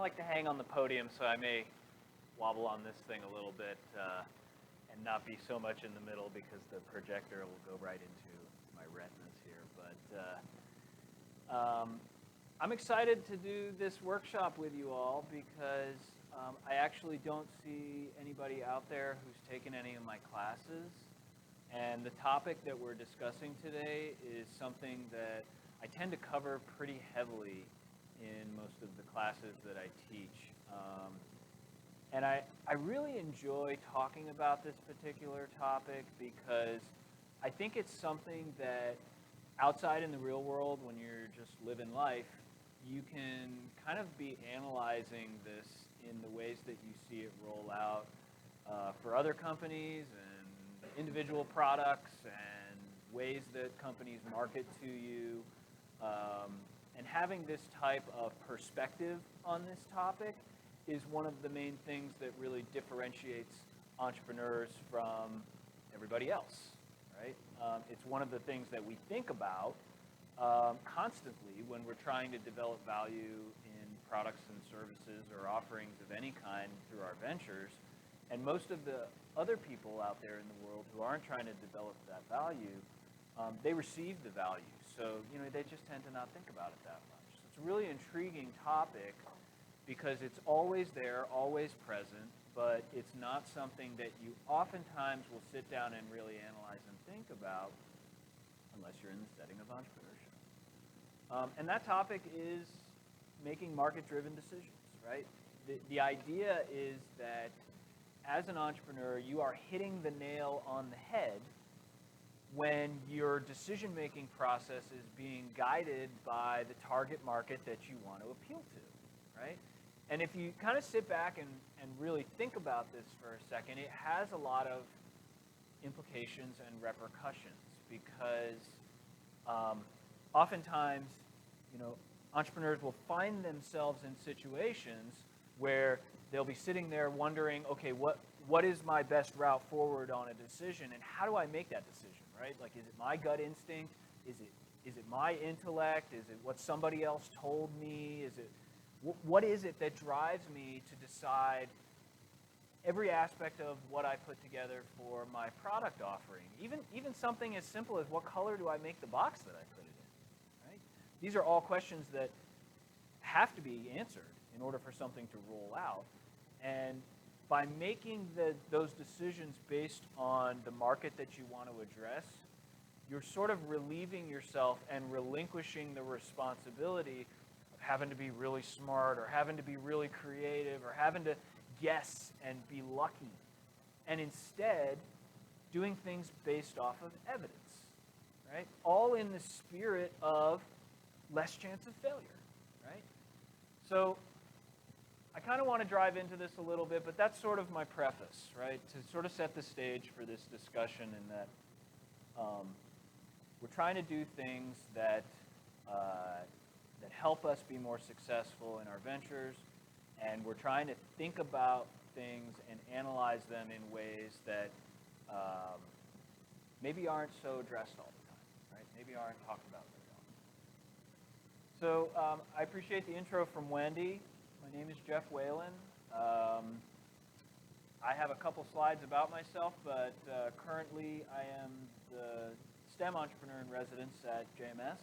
like to hang on the podium, so I may wobble on this thing a little bit and not be so much in the middle because the projector will go right into my retinas here. But I'm excited to do this workshop with you all because I actually don't see anybody out there who's taken any of my classes. And the topic that we're discussing today is something that I tend to cover pretty heavily in most of the classes that I teach. And I really enjoy talking about this particular topic because I think it's something that outside in the real world, when you're just living life, you can kind of be analyzing this in the ways that you see it roll out for other companies and individual products and ways that companies market to you. And having this type of perspective on this topic is one of the main things that really differentiates entrepreneurs from everybody else, right? It's one of the things that we think about constantly when we're trying to develop value in products and services or offerings of any kind through our ventures. And most of the other people out there in the world who aren't trying to develop that value, they receive the value. So, they just tend to not think about it that much. So it's a really intriguing topic because it's always there, always present, but it's not something that you oftentimes will sit down and really analyze and think about unless you're in the setting of entrepreneurship. And that topic is making market-driven decisions, right? The idea is that as an entrepreneur, you are hitting the nail on the head when your decision-making process is being guided by the target market that you want to appeal to, right? And if you kind of sit back and really think about this for a second, it has a lot of implications and repercussions because oftentimes, entrepreneurs will find themselves in situations where they'll be sitting there wondering, okay, what is my best route forward on a decision, and how do I make that decision, right? Like, is it my gut instinct? Is it my intellect? Is it what somebody else told me? What is it that drives me to decide every aspect of what I put together for my product offering? Even something as simple as what color do I make the box that I put it in, right? These are all questions that have to be answered in order for something to roll out. And by making those decisions based on the market that you want to address, you're sort of relieving yourself and relinquishing the responsibility of having to be really smart or having to be really creative or having to guess and be lucky. And instead, doing things based off of evidence, right? All in the spirit of less chance of failure, right? So I kind of want to drive into this a little bit, but that's sort of my preface, right? To sort of set the stage for this discussion in that we're trying to do things that help us be more successful in our ventures, and we're trying to think about things and analyze them in ways that maybe aren't so addressed all the time, right? Maybe aren't talked about very often. So I appreciate the intro from Wendy. My name is Jeff Whalen. I have a couple slides about myself, but currently I am the STEM entrepreneur in residence at JMS,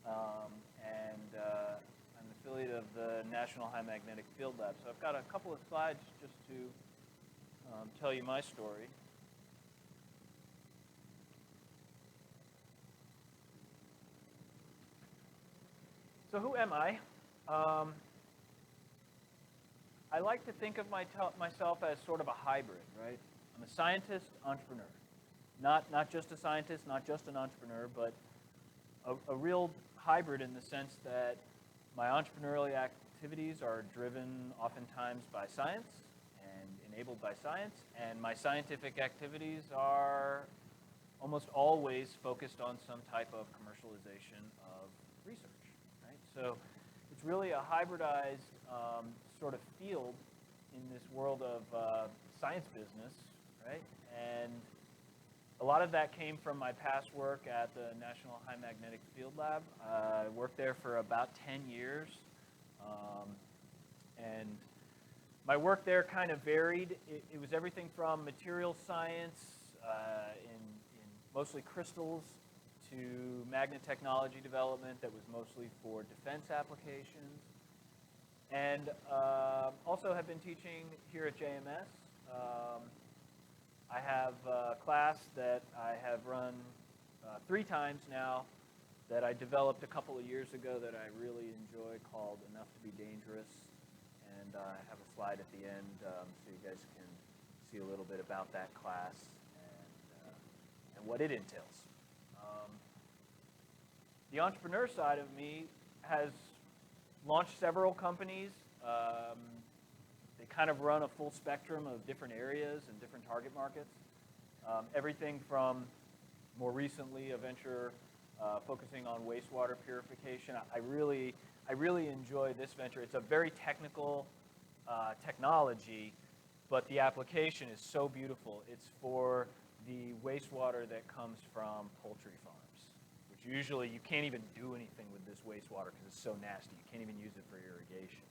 and I'm an affiliate of the National High Magnetic Field Lab. So I've got a couple of slides just to tell you my story. So who am I? I like to think of myself as sort of a hybrid, right? I'm a scientist entrepreneur. Not just a scientist, not just an entrepreneur, but a real hybrid in the sense that my entrepreneurial activities are driven oftentimes by science and enabled by science, and my scientific activities are almost always focused on some type of commercialization of research, right? So it's really a hybridized sort of field in this world of science business, right? And a lot of that came from my past work at the National High Magnetic Field Lab. I worked there for about 10 years. And my work there kind of varied. It was everything from material science in mostly crystals to magnet technology development that was mostly for defense applications. And also have been teaching here at JMS. I have a class that I have run 3 times now that I developed a couple of years ago that I really enjoy called Enough to Be Dangerous. And I have a slide at the end so you guys can see a little bit about that class and what it entails. The entrepreneur side of me has launched several companies. They kind of run a full spectrum of different areas and different target markets. Everything from, more recently, a venture focusing on wastewater purification. I really enjoy this venture. It's a very technical technology, but the application is so beautiful. It's for the wastewater that comes from poultry farms, which usually you can't even do anything with this wastewater because it's so nasty. You can't even use it for irrigation.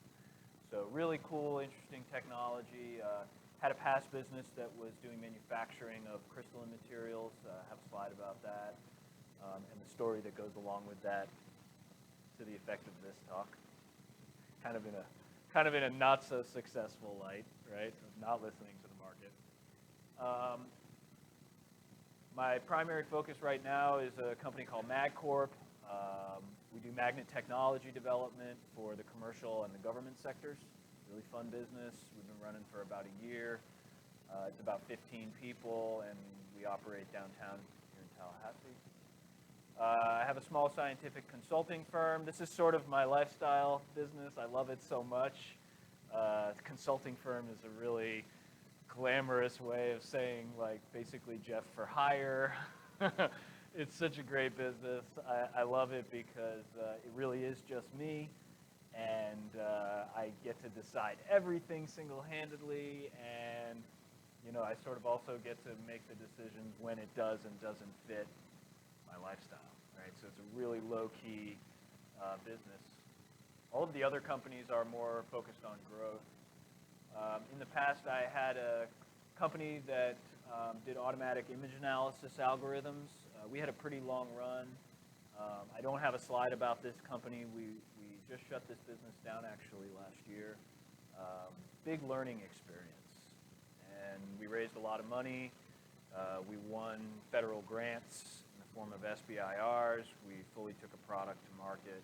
So really cool, interesting technology. Had a past business that was doing manufacturing of crystalline materials. Have a slide about that. And the story that goes along with that to the effect of this talk. Kind of in a not so successful light, right? Of not listening to the market. My primary focus right now is a company called MagCorp. We do magnet technology development for the commercial and the government sectors. Really fun business. We've been running for about a year. It's about 15 people, and we operate downtown here in Tallahassee. I have a small scientific consulting firm. This is sort of my lifestyle business. I love it so much. Consulting firm is a really glamorous way of saying, like, basically Jeff for hire. It's such a great business. I love it because it really is just me, and I get to decide everything single-handedly, and I sort of also get to make the decisions when it does and doesn't fit my lifestyle, right? So it's a really low-key business. All of the other companies are more focused on growth. In the past, I had a company that did automatic image analysis algorithms. We had a pretty long run. I don't have a slide about this company. We just shut this business down actually last year. Big learning experience. And we raised a lot of money. We won federal grants in the form of SBIRs. We fully took a product to market,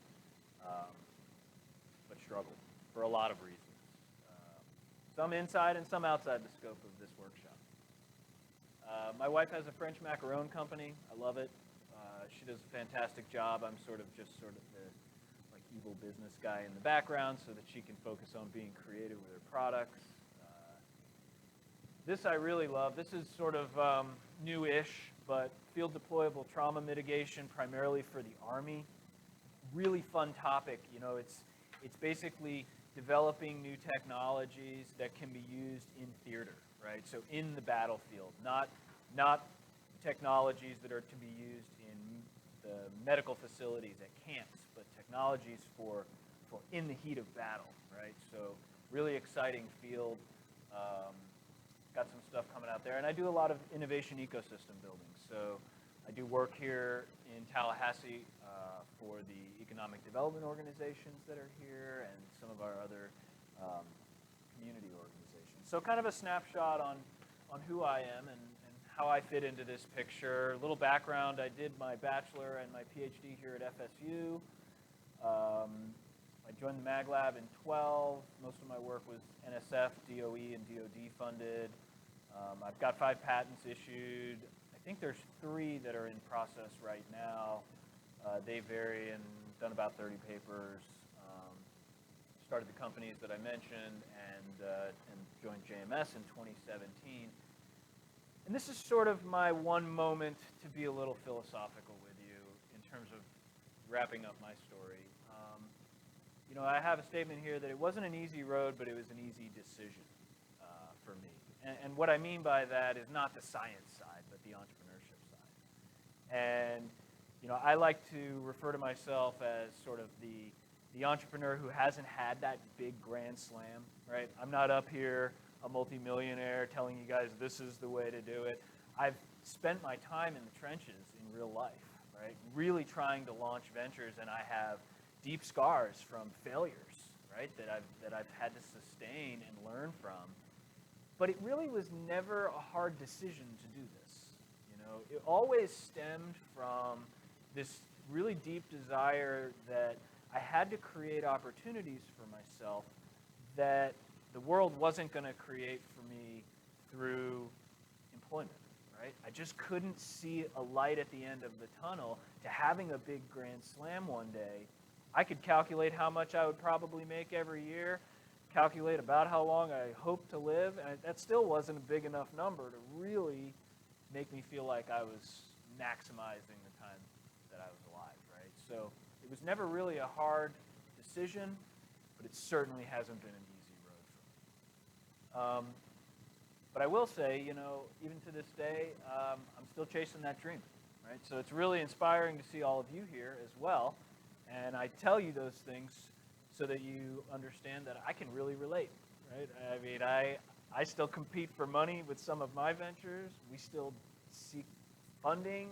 but struggled for a lot of reasons. Some inside and some outside the scope of this workshop. My wife has a French macaron company. I love it. She does a fantastic job. I'm sort of the evil business guy in the background so that she can focus on being creative with her products. This I really love. This is sort of new-ish, but field deployable trauma mitigation primarily for the Army. Really fun topic. It's basically developing new technologies that can be used in theater, right? So in the battlefield, not technologies that are to be used in the medical facilities at camps, but technologies for in the heat of battle, right? So really exciting field. Got some stuff coming out there, and I do a lot of innovation ecosystem building. So I do work here in Tallahassee for the economic development organizations that are here and some of our other community organizations. So kind of a snapshot on who I am and how I fit into this picture. A little background, I did my bachelor and my PhD here at FSU. I joined the Mag Lab in 12. Most of my work was NSF, DOE, and DOD funded. I've got 5 patents issued. I think there's 3 that are in process right now. They vary, and done about 30 papers. Started the companies that I mentioned and joined JMS in 2017. And this is sort of my one moment to be a little philosophical with you in terms of wrapping up my story. I have a statement here that it wasn't an easy road, but it was an easy decision for me. And what I mean by that is not the science side, but the entrepreneurship side. And I like to refer to myself as sort of the the entrepreneur who hasn't had that big grand slam, right? I'm not up here, a multimillionaire, telling you guys this is the way to do it. I've spent my time in the trenches in real life, right? Really trying to launch ventures, and I have deep scars from failures, right? That I've had to sustain and learn from. But it really was never a hard decision to do this. You know, it always stemmed from this really deep desire that I had to create opportunities for myself that the world wasn't going to create for me through employment, right? I just couldn't see a light at the end of the tunnel to having a big grand slam one day. I could calculate how much I would probably make every year, calculate about how long I hoped to live, and that still wasn't a big enough number to really make me feel like I was maximizing the time that I was alive, right? So it was never really a hard decision, but it certainly hasn't been an easy road for me. But I will say, you know, even to this day, I'm still chasing that dream, right? So it's really inspiring to see all of you here as well. And I tell you those things so that you understand that I can really relate, right? I mean, I still compete for money with some of my ventures. We still seek funding.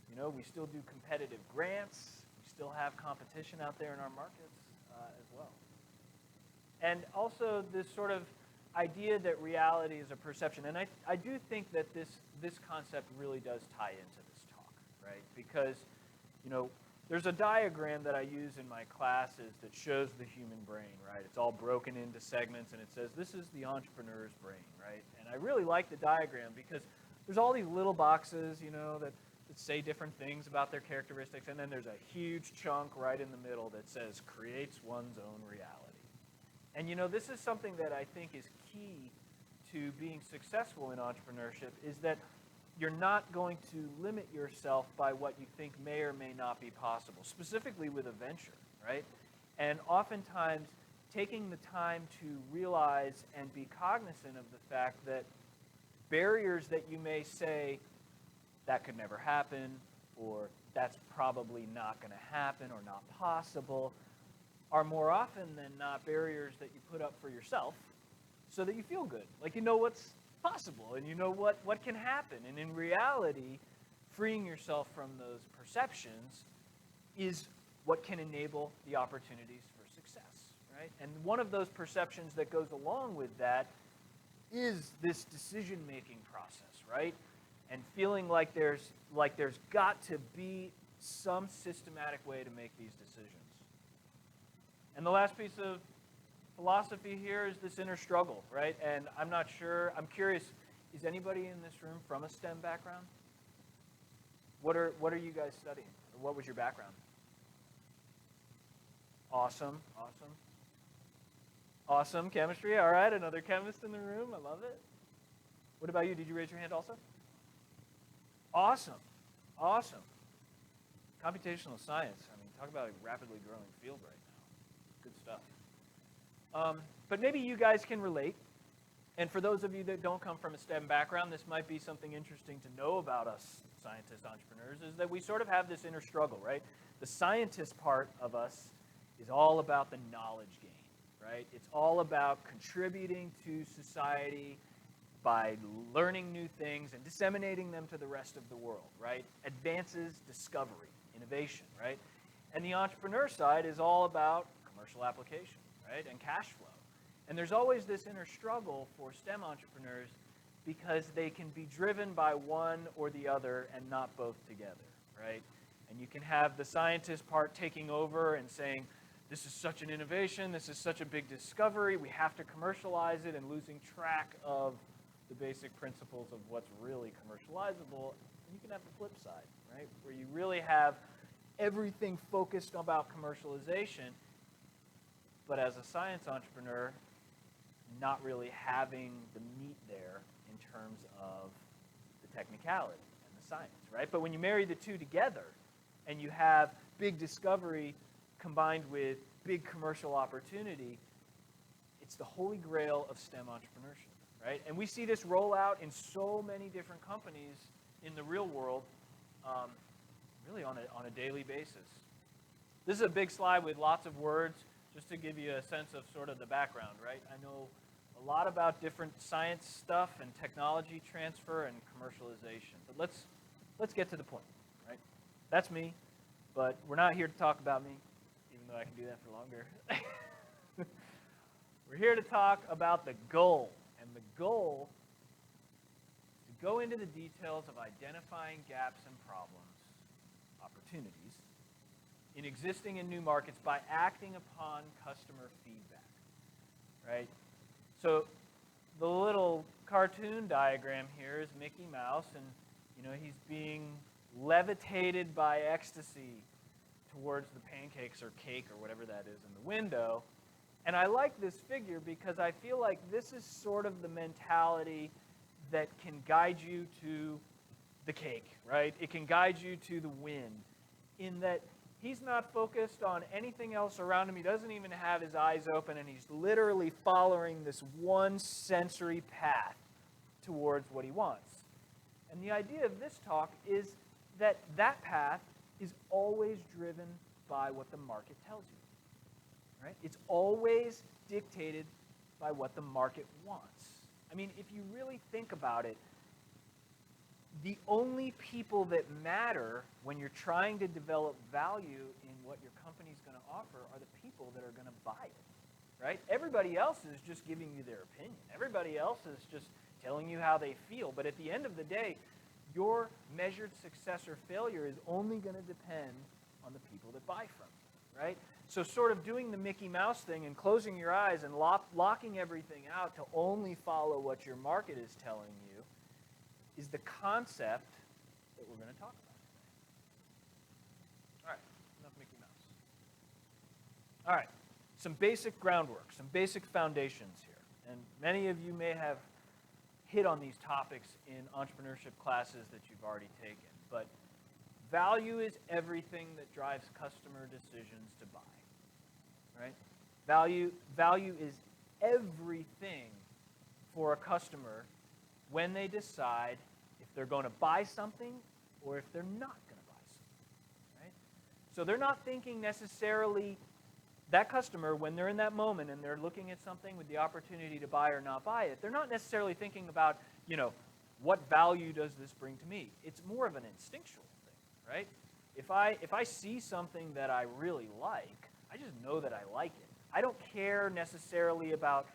You know, we still do competitive grants. We still have competition out there in our markets as well. And also this sort of idea that reality is a perception. And I do think that this concept really does tie into this talk, right? Because, you know, there's a diagram that I use in my classes that shows the human brain, right? It's all broken into segments, and it says, this is the entrepreneur's brain, right? And I really like the diagram because there's all these little boxes, you know, that say different things about their characteristics, and then there's a huge chunk right in the middle that says, creates one's own reality. And, you know, this is something that I think is key to being successful in entrepreneurship, is that you're not going to limit yourself by what you think may or may not be possible, specifically with a venture, right? And oftentimes, taking the time to realize and be cognizant of the fact that barriers that you may say, that could never happen, or that's probably not going to happen or not possible, are more often than not barriers that you put up for yourself so that you feel good. Like you know what's possible and you know what can happen. And in reality, freeing yourself from those perceptions is what can enable the opportunities for success, right? And one of those perceptions that goes along with that is this decision-making process, right? And feeling like there's got to be some systematic way to make these decisions. And the last piece of philosophy here is this inner struggle, right? And I'm not sure, I'm curious, is anybody in this room from a STEM background? What are you guys studying? Or what was your background? Awesome, awesome. Awesome, chemistry, all right, another chemist in the room, I love it. What about you? Did you raise your hand also? Awesome, awesome. Computational science, I mean, talk about a rapidly growing field right now. Good stuff. But maybe you guys can relate. And for those of you that don't come from a STEM background, this might be something interesting to know about us scientist entrepreneurs, is that we sort of have this inner struggle, right? The scientist part of us is all about the knowledge gain, right? It's all about contributing to society by learning new things and disseminating them to the rest of the world, right? Advances discovery, innovation, right? And the entrepreneur side is all about commercial application, right? And cash flow. And there's always this inner struggle for STEM entrepreneurs because they can be driven by one or the other and not both together, right? And you can have the scientist part taking over and saying, this is such an innovation, this is such a big discovery, we have to commercialize it, and losing track of the basic principles of what's really commercializable. And you can have the flip side, right? Where you really have everything focused about commercialization, but as a science entrepreneur, not really having the meat there in terms of the technicality and the science, right? But when you marry the two together and you have big discovery combined with big commercial opportunity, it's the holy grail of STEM entrepreneurship, right? And we see this roll out in so many different companies in the real world, really on a daily basis. This is a big slide with lots of words, just to give you a sense of sort of the background, right? I know a lot about different science stuff and technology transfer and commercialization. But let's get to the point, right? That's me, but we're not here to talk about me, even though I can do that for longer. We're here to talk about the goal, and the goal is to go into the details of identifying gaps and problems, opportunities, in existing and new markets by acting upon customer feedback, right? So the little cartoon diagram here is Mickey Mouse, and he's being levitated by ecstasy towards the pancakes or cake or whatever that is in the window. And I like this figure because I feel like this is sort of the mentality that can guide you to the cake, right? It can guide you to the win, in that he's not focused on anything else around him. He doesn't even have his eyes open, and he's literally following this one sensory path towards what he wants. And the idea of this talk is that that path is always driven by what the market tells you. Right? It's always dictated by what the market wants. I mean, if you really think about it, the only people that matter when you're trying to develop value in what your company's going to offer are the people that are going to buy it. Right? Everybody else is just giving you their opinion. Everybody else is just telling you how they feel. But at the end of the day, your measured success or failure is only going to depend on the people that buy from you. Right? So sort of doing the Mickey Mouse thing and closing your eyes and locking everything out to only follow what your market is telling you is the concept that we're going to talk about today. All right, enough Mickey Mouse. All right, some basic groundwork, some basic foundations here. And many of you may have hit on these topics in entrepreneurship classes that you've already taken. But value is everything that drives customer decisions to buy. Right? Value is everything for a customer when they decide if they're going to buy something or if they're not going to buy something. Right? So they're not thinking necessarily, that customer, when they're in that moment and they're looking at something with the opportunity to buy or not buy it, they're not necessarily thinking about, what value does this bring to me? It's more of an instinctual thing, right? If I see something that I really like, I just know that I like it. I don't care necessarily about,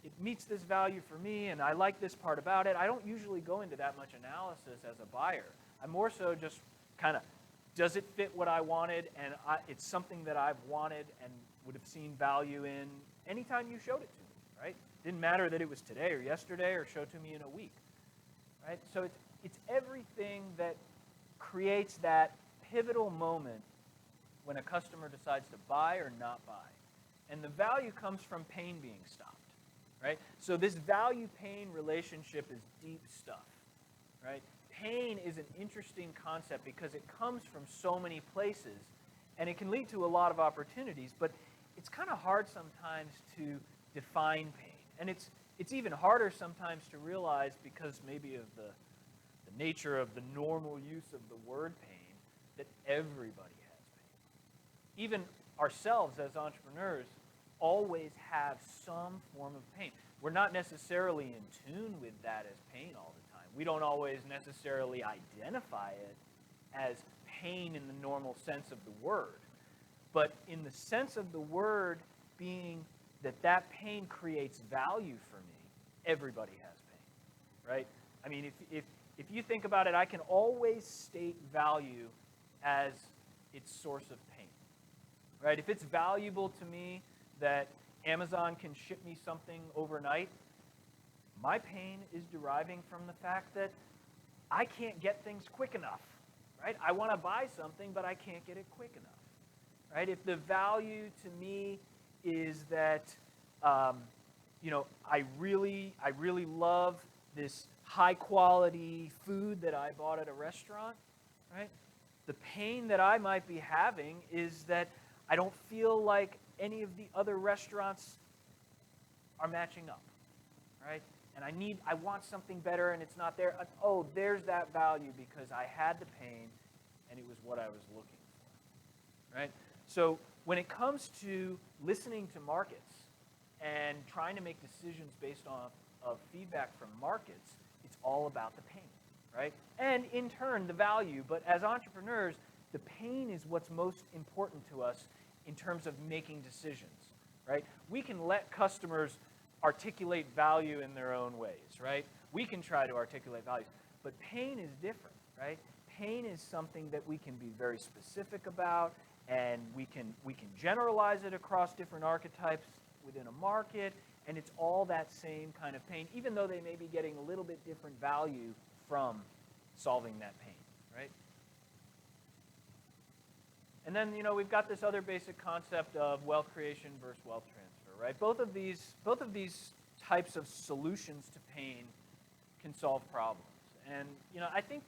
it meets this value for me and I like this part about it. I don't usually go into that much analysis as a buyer. I'm more so just kind of, does it fit what I wanted, and it's something that I've wanted and would have seen value in anytime you showed it to me, right? Didn't matter that it was today or yesterday or show to me in a week, right? So it's everything that creates that pivotal moment when a customer decides to buy or not buy. And the value comes from pain being stopped, right? So this value-pain relationship is deep stuff, right? Pain is an interesting concept because it comes from so many places, and it can lead to a lot of opportunities, but it's kind of hard sometimes to define pain. And it's even harder sometimes to realize because maybe of the nature of the normal use of the word pain, that everybody has pain. Even ourselves as entrepreneurs always have some form of pain. We're not necessarily in tune with that as pain all the time. We don't always necessarily identify it as pain in the normal sense of the word. But in the sense of the word being that pain creates value for me, everybody has pain, right? I mean, if you think about it, I can always state value as its source of pain, right? If it's valuable to me that Amazon can ship me something overnight, my pain is deriving from the fact that I can't get things quick enough, right? I want to buy something, but I can't get it quick enough, right? If the value to me is that, I really love this high-quality food that I bought at a restaurant, right? The pain that I might be having is that I don't feel like any of the other restaurants are matching up, right? And I want something better and it's not there. There's that value because I had the pain and it was what I was looking for, right? So when it comes to listening to markets and trying to make decisions based on of feedback from markets, it's all about the pain, right? And in turn, the value. But as entrepreneurs, the pain is what's most important to us in terms of making decisions, right? We can let customers articulate value in their own ways, right? We can try to articulate values, but pain is different, right? Pain is something that we can be very specific about, and we can generalize it across different archetypes within a market, and it's all that same kind of pain, even though they may be getting a little bit different value from solving that pain, right? And then, we've got this other basic concept of wealth creation versus wealth transfer, right? Both of these types of solutions to pain can solve problems. And, I think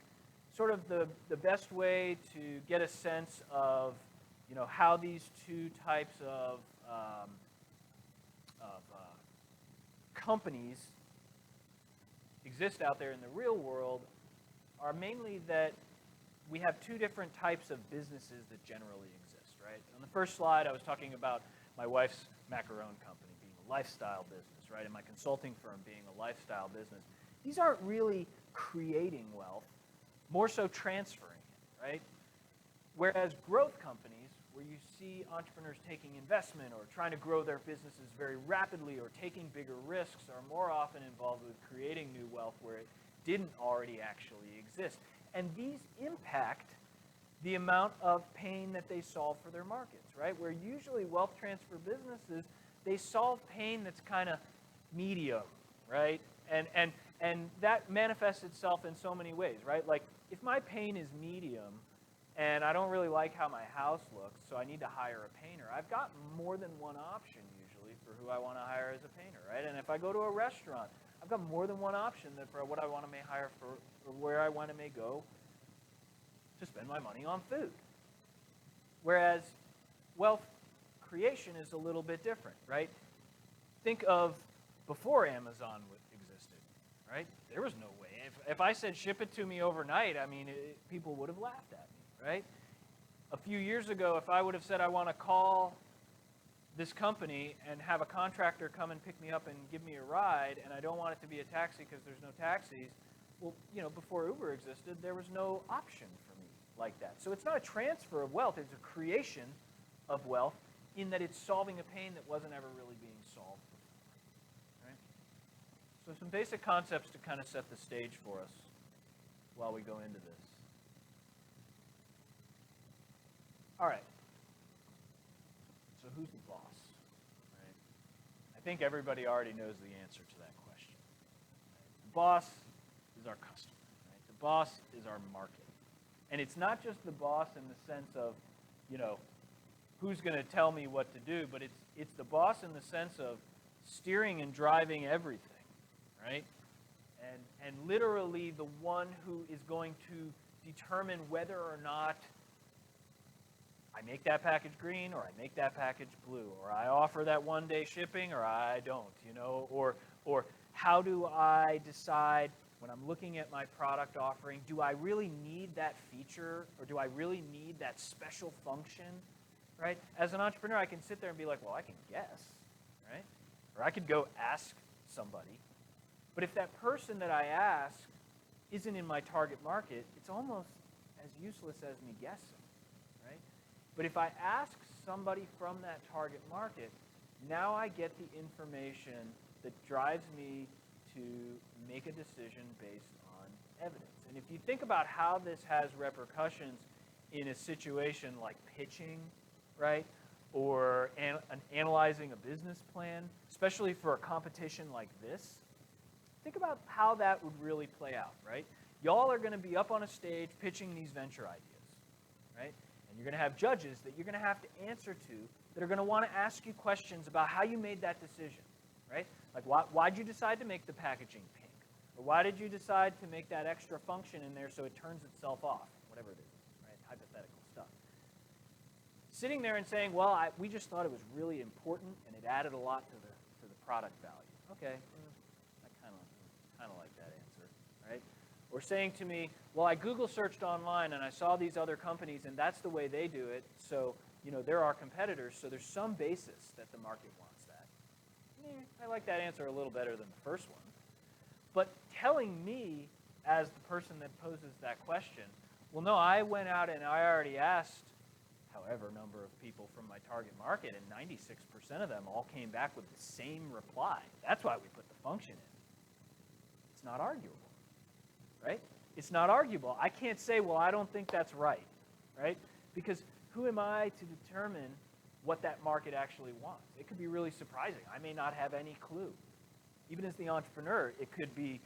sort of the best way to get a sense of, how these two types of companies exist out there in the real world are mainly that we have two different types of businesses that generally exist, right? On the first slide, I was talking about my wife's macaron company being a lifestyle business, right? And my consulting firm being a lifestyle business. These aren't really creating wealth, more so transferring it, right? Whereas growth companies, where you see entrepreneurs taking investment or trying to grow their businesses very rapidly or taking bigger risks, are more often involved with creating new wealth where it didn't already actually exist. And these impact the amount of pain that they solve for their markets, right? Where usually wealth transfer businesses, they solve pain that's kind of medium, right? And that manifests itself in so many ways, right? Like, if my pain is medium and I don't really like how my house looks, so I need to hire a painter, I've got more than one option usually for who I want to hire as a painter, right? And if I go to a restaurant, I've got more than one option for what I want to may hire for, or where I want to may go to spend my money on food. Whereas wealth creation is a little bit different, right? Think of before Amazon existed, right? There was no way. If I said ship it to me overnight, I mean, people would have laughed at me, right? A few years ago, if I would have said I want to call this company and have a contractor come and pick me up and give me a ride, and I don't want it to be a taxi because there's no taxis, well, before Uber existed, there was no option for me like that. So it's not a transfer of wealth, it's a creation of wealth in that it's solving a pain that wasn't ever really being solved before, right? So some basic concepts to kind of set the stage for us while we go into this. All right. So who's the boss, right? I think everybody already knows the answer to that question. Right? The boss is our customer, right? The boss is our market. And it's not just the boss in the sense of, who's going to tell me what to do, but it's the boss in the sense of steering and driving everything, right? And literally the one who is going to determine whether or not I make that package green or I make that package blue, or I offer that one-day shipping or I don't, or how do I decide when I'm looking at my product offering, do I really need that feature or do I really need that special function, right? As an entrepreneur, I can sit there and be like, well, I can guess, right? Or I could go ask somebody. But if that person that I ask isn't in my target market, it's almost as useless as me guessing, right? But if I ask somebody from that target market, now I get the information that drives me to make a decision based on evidence. And if you think about how this has repercussions in a situation like pitching, right, or analyzing a business plan, especially for a competition like this, think about how that would really play out, right? Y'all are going to be up on a stage pitching these venture ideas, right? And you're going to have judges that you're going to have to answer to that are going to want to ask you questions about how you made that decision, right? Like, why'd you decide to make the packaging pink? Or why did you decide to make that extra function in there so it turns itself off? Whatever it is, right? Hypothetical stuff. Sitting there and saying, well, we just thought it was really important and it added a lot to the product value. Okay, I kind of like that answer, right? Or saying to me, well, I Google searched online and I saw these other companies and that's the way they do it, so there are competitors, so there's some basis that the market wants that. I like that answer a little better than the first one. But telling me, as the person that poses that question, well, no, I went out and I already asked however number of people from my target market, and 96% of them all came back with the same reply. That's why we put the function in. It's not arguable, right? It's not arguable. I can't say, well, I don't think that's right, right? Because who am I to determine what that market actually wants? It could be really surprising. I may not have any clue. Even as the entrepreneur, it could be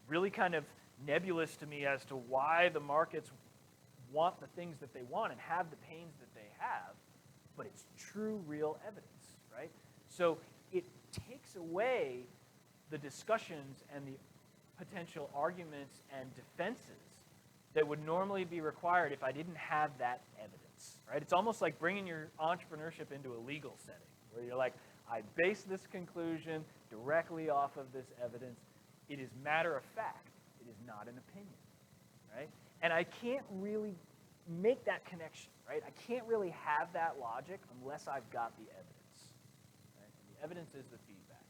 really kind of nebulous to me as to why the markets want the things that they want and have the pains that they have, but it's true, real evidence, right? So it takes away the discussions and the potential arguments and defenses that would normally be required if I didn't have that evidence, right? It's almost like bringing your entrepreneurship into a legal setting, where you're like, I base this conclusion directly off of this evidence. It is matter of fact. It is not an opinion, right? And I can't really make that connection, right? I can't really have that logic unless I've got the evidence, right? And the evidence is the feedback.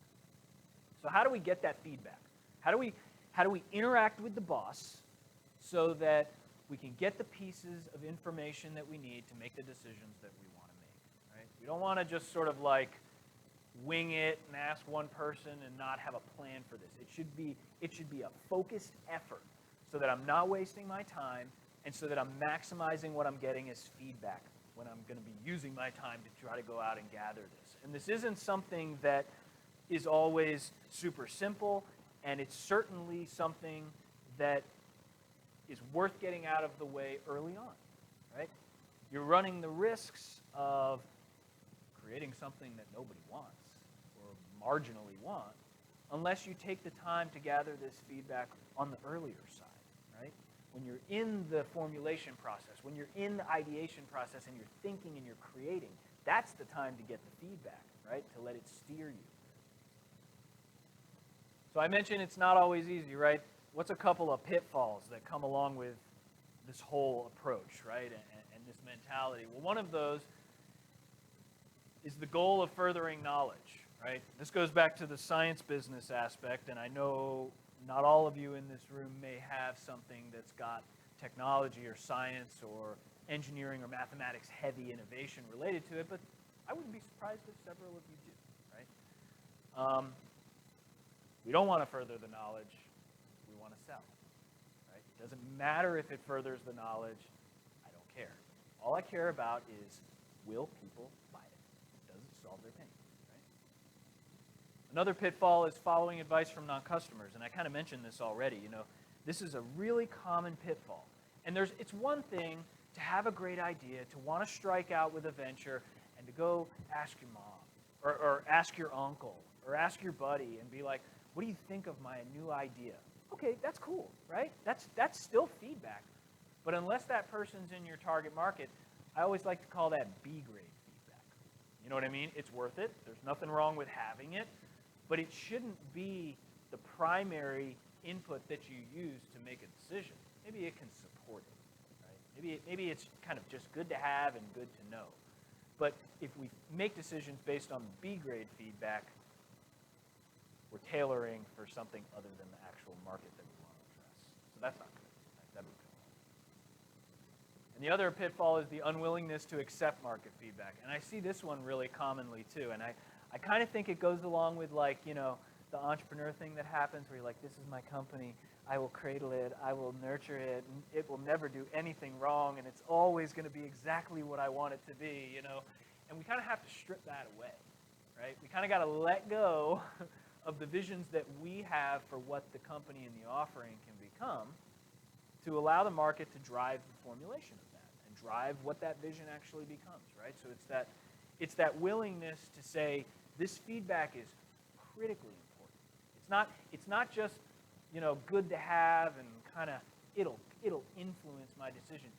So how do we get that feedback? How do we interact with the boss so that we can get the pieces of information that we need to make the decisions that we want to make, right? We don't want to just sort of like wing it and ask one person and not have a plan for this. It should be a focused effort so that I'm not wasting my time and so that I'm maximizing what I'm getting as feedback when I'm going to be using my time to try to go out and gather this. And this isn't something that is always super simple, and it's certainly something that is worth getting out of the way early on, right? You're running the risks of creating something that nobody wants or marginally want unless you take the time to gather this feedback on the earlier side, right? When you're in the formulation process, when you're in the ideation process and you're thinking and you're creating, that's the time to get the feedback, right? To let it steer you. So I mentioned it's not always easy, right? What's a couple of pitfalls that come along with this whole approach, right? And this mentality. Well, one of those is the goal of furthering knowledge, right? This goes back to the science business aspect, and I know not all of you in this room may have something that's got technology or science or engineering or mathematics heavy innovation related to it, but I wouldn't be surprised if several of you do, right? We don't want to further the knowledge, we want to sell, right? It doesn't matter if it furthers the knowledge, I don't care. All I care about is, will people buy it? Does it solve their pain, right? Another pitfall is following advice from non-customers, and I kind of mentioned this already. This is a really common pitfall. And it's one thing to have a great idea, to want to strike out with a venture, and to go ask your mom, or ask your uncle, or ask your buddy, and be like, what do you think of my new idea? Okay, that's cool, right? That's still feedback. But unless that person's in your target market, I always like to call that B-grade feedback. You know what I mean? It's worth it. There's nothing wrong with having it. But it shouldn't be the primary input that you use to make a decision. Maybe it can support it, right? Maybe it's kind of just good to have and good to know. But if we make decisions based on B-grade feedback, we're tailoring for something other than the actual market that we want to address. So that's not good. That'd be good. And the other pitfall is the unwillingness to accept market feedback. And I see this one really commonly too. And I kind of think it goes along with like, the entrepreneur thing that happens where you're like, this is my company. I will cradle it. I will nurture it. And it will never do anything wrong. And it's always going to be exactly what I want it to be, And we kind of have to strip that away, right? We kind of got to let go of the visions that we have for what the company and the offering can become to allow the market to drive the formulation of that and drive what that vision actually becomes, right? So it's that willingness to say this feedback is critically important. It's not just, good to have and kind of it'll influence my decision.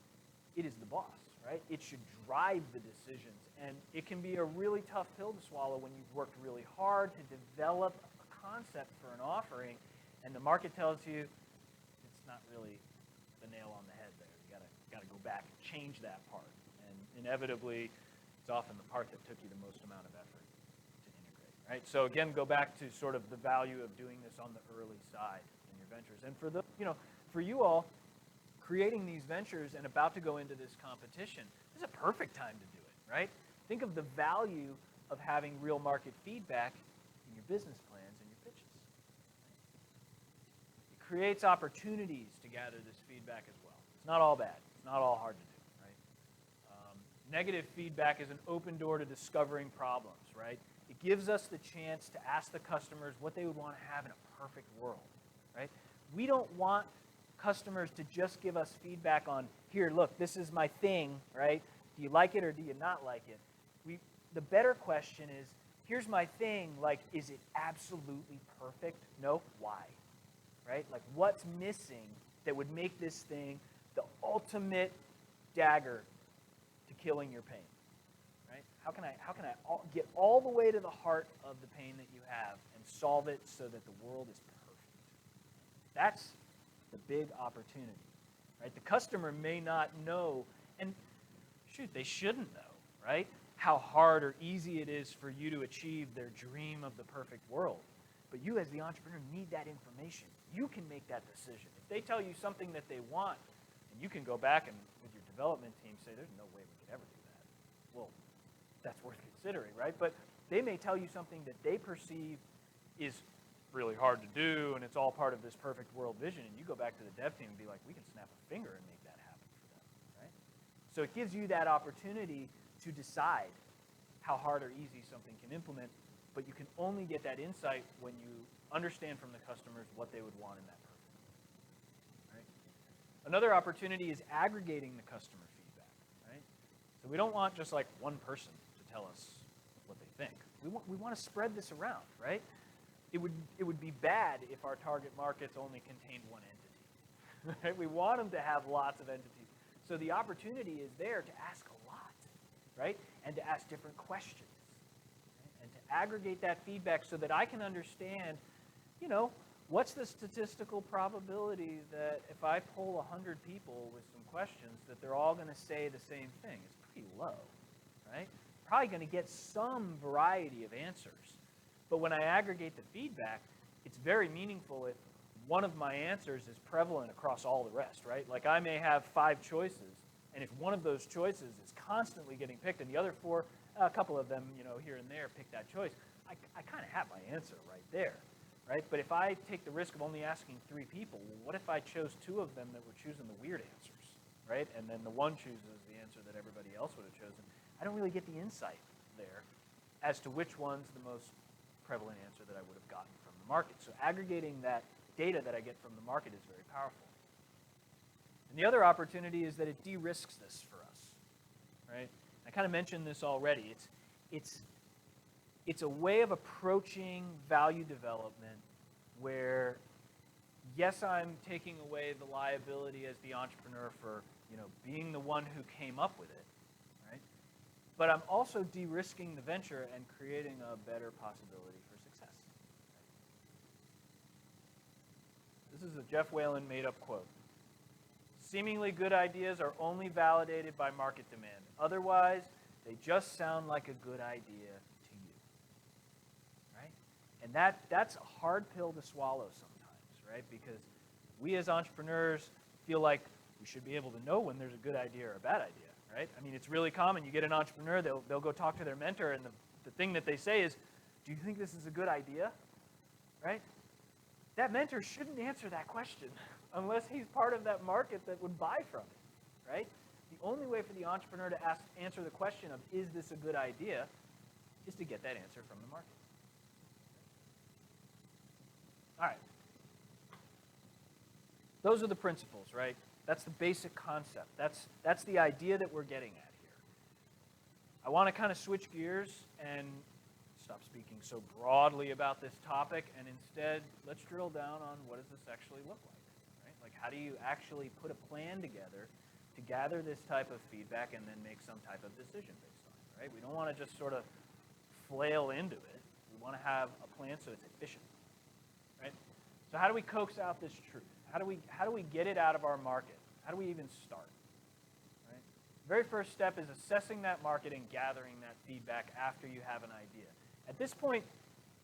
It is the boss, right? It should drive the decisions, and it can be a really tough pill to swallow when you've worked really hard to develop concept for an offering, and the market tells you it's not really the nail on the head there. You gotta go back and change that part. And inevitably, it's often the part that took you the most amount of effort to integrate, right? So again, go back to sort of the value of doing this on the early side in your ventures. And for the, for you all, creating these ventures and about to go into this competition, this is a perfect time to do it, right? Think of the value of having real market feedback in your business plans and your pitches. It creates opportunities to gather this feedback as well. It's not all bad. It's not all hard to do, right? Negative feedback is an open door to discovering problems, right? It gives us the chance to ask the customers what they would want to have in a perfect world, right? We don't want customers to just give us feedback on, here, look, this is my thing, right? Do you like it or do you not like it? The better question is, here's my thing, like, is it absolutely perfect? No, why? Right? Like, what's missing that would make this thing the ultimate dagger to killing your pain? Right? How can I get all the way to the heart of the pain that you have and solve it so that the world is perfect? That's the big opportunity. Right? The customer may not know, and shoot, they shouldn't know, right? How hard or easy it is for you to achieve their dream of the perfect world. But you as the entrepreneur need that information. You can make that decision. If they tell you something that they want, and you can go back and with your development team say, there's no way we could ever do that. Well, that's worth considering, right? But they may tell you something that they perceive is really hard to do, and it's all part of this perfect world vision, and you go back to the dev team and be like, we can snap a finger and make that happen for them, right? So it gives you that opportunity to decide how hard or easy something can implement, but you can only get that insight when you understand from the customers what they would want in that perfect. Right? Another opportunity is aggregating the customer feedback. Right? So we don't want just like one person to tell us what they think. We want to spread this around, right? It would be bad if our target markets only contained one entity. Right? We want them to have lots of entities. So the opportunity is there to ask a lot, right? And to ask different questions. Right? And to aggregate that feedback so that I can understand, what's the statistical probability that if I poll 100 people with some questions that they're all going to say the same thing? It's pretty low, right? Probably going to get some variety of answers. But when I aggregate the feedback, it's very meaningful if one of my answers is prevalent across all the rest, right? Like I may have 5 choices, and if one of those choices is constantly getting picked, and the other 4, a couple of them, here and there pick that choice, I kind of have my answer right there, right? But if I take the risk of only asking 3 people, well, what if I chose 2 of them that were choosing the weird answers, right? And then the one chooses the answer that everybody else would have chosen. I don't really get the insight there as to which one's the most prevalent answer that I would have gotten from the market. So aggregating that data that I get from the market is very powerful. And the other opportunity is that it de-risks this for us, right? I kind of mentioned this already. It's a way of approaching value development where, yes, I'm taking away the liability as the entrepreneur for, being the one who came up with it, right? But I'm also de-risking the venture and creating a better possibility for success. This is a Jeff Whalen made-up quote. Seemingly good ideas are only validated by market demand. Otherwise, they just sound like a good idea to you. Right? And that's a hard pill to swallow sometimes, right? Because we as entrepreneurs feel like we should be able to know when there's a good idea or a bad idea, right? I mean, it's really common. You get an entrepreneur, they'll go talk to their mentor, and the thing that they say is, do you think this is a good idea? Right? That mentor shouldn't answer that question unless he's part of that market that would buy from it, right? The only way for the entrepreneur to answer the question of, is this a good idea, is to get that answer from the market. All right. Those are the principles, right? That's the basic concept. That's the idea that we're getting at here. I want to kind of switch gears and stop speaking so broadly about this topic, and instead, let's drill down on what does this actually look like, right? Like, how do you actually put a plan together to gather this type of feedback and then make some type of decision based on it, right? We don't want to just sort of flail into it. We want to have a plan so it's efficient, right? So how do we coax out this truth? How do we get it out of our market? How do we even start, right? The very first step is assessing that market and gathering that feedback after you have an idea. At this point,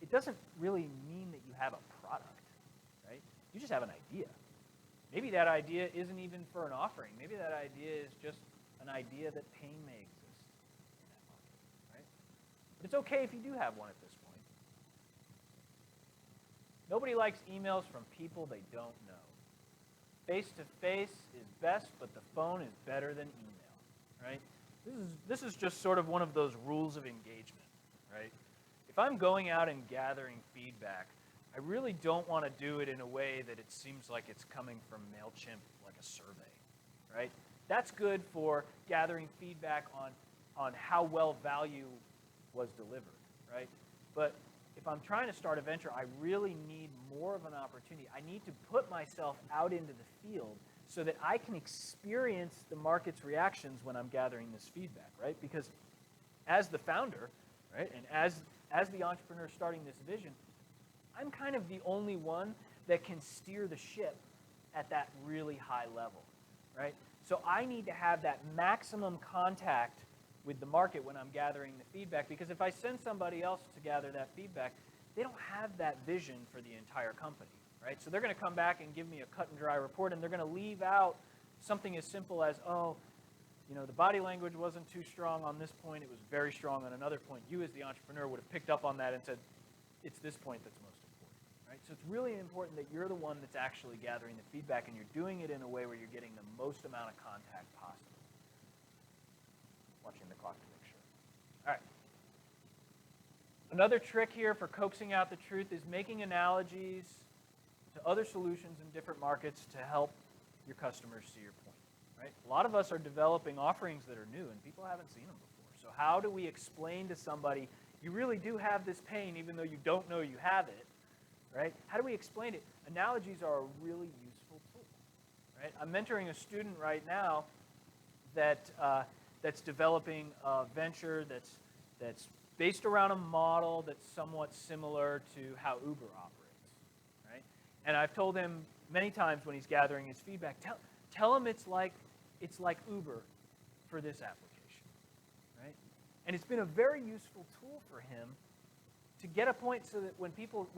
it doesn't really mean that you have a product, right? You just have an idea. Maybe that idea isn't even for an offering. Maybe that idea is just an idea that pain may exist in that market, right? But it's okay if you do have one at this point. Nobody likes emails from people they don't know. Face-to-face is best, but the phone is better than email, right? This is just sort of one of those rules of engagement, right? If I'm going out and gathering feedback, I really don't want to do it in a way that it seems like it's coming from MailChimp, like a survey, right? That's good for gathering feedback on how well value was delivered, right? But if I'm trying to start a venture, I really need more of an opportunity. I need to put myself out into the field so that I can experience the market's reactions when I'm gathering this feedback, right? Because as the founder, right, and as the entrepreneur starting this vision, I'm kind of the only one that can steer the ship at that really high level, right? So I need to have that maximum contact with the market when I'm gathering the feedback, because if I send somebody else to gather that feedback, they don't have that vision for the entire company, right? So they're going to come back and give me a cut and dry report, and they're going to leave out something as simple as, oh, you know, the body language wasn't too strong on this point, it was very strong on another point. You as the entrepreneur would have picked up on that and said, it's this point that's most important, right? So it's really important that you're the one that's actually gathering the feedback, and you're doing it in a way where you're getting the most amount of contact possible. Watching the clock to make sure. All right. Another trick here for coaxing out the truth is making analogies to other solutions in different markets to help your customers see your point, right? A lot of us are developing offerings that are new, and people haven't seen them before. So how do we explain to somebody, you really do have this pain even though you don't know you have it, right? How do we explain it? Analogies are a really useful tool, right? I'm mentoring a student right now that's developing a venture that's based around a model that's somewhat similar to how Uber operates, right? And I've told him many times when he's gathering his feedback, tell him it's like Uber for this application, right? And it's been a very useful tool for him to get a point so that when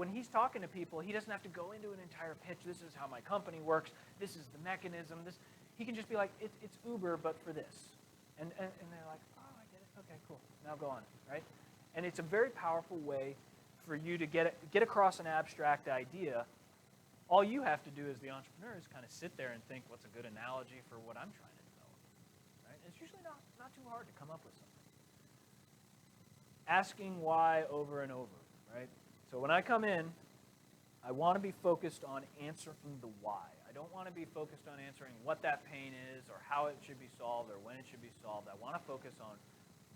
he's talking to people, he doesn't have to go into an entire pitch. This is how my company works. This is the mechanism. He can just be like, it's Uber, but for this. And they're like, oh, I get it. Okay, cool. Now go on, right? And it's a very powerful way for you to get across an abstract idea. All you have to do as the entrepreneur is kind of sit there and think, what's a good analogy for what I'm trying to develop, right? It's usually not too hard to come up with something. Asking why over and over, right? So when I come in, I want to be focused on answering the why. I don't want to be focused on answering what that pain is or how it should be solved or when it should be solved. I want to focus on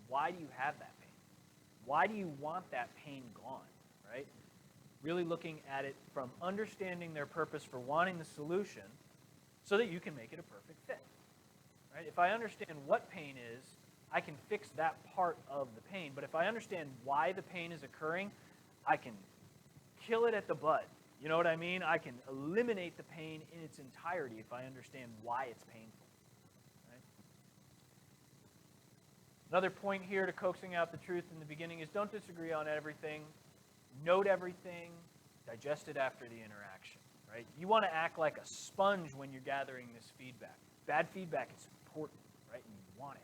why do you have that pain? Why do you want that pain gone, right? Really looking at it from understanding their purpose for wanting the solution so that you can make it a perfect fit, right? If I understand what pain is, I can fix that part of the pain. But if I understand why the pain is occurring, I can kill it at the bud. You know what I mean? I can eliminate the pain in its entirety if I understand why it's painful. Right? Another point here to coaxing out the truth in the beginning is don't disagree on everything. Note everything. Digest it after the interaction. Right? You want to act like a sponge when you're gathering this feedback. Bad feedback is important, right? And you want it.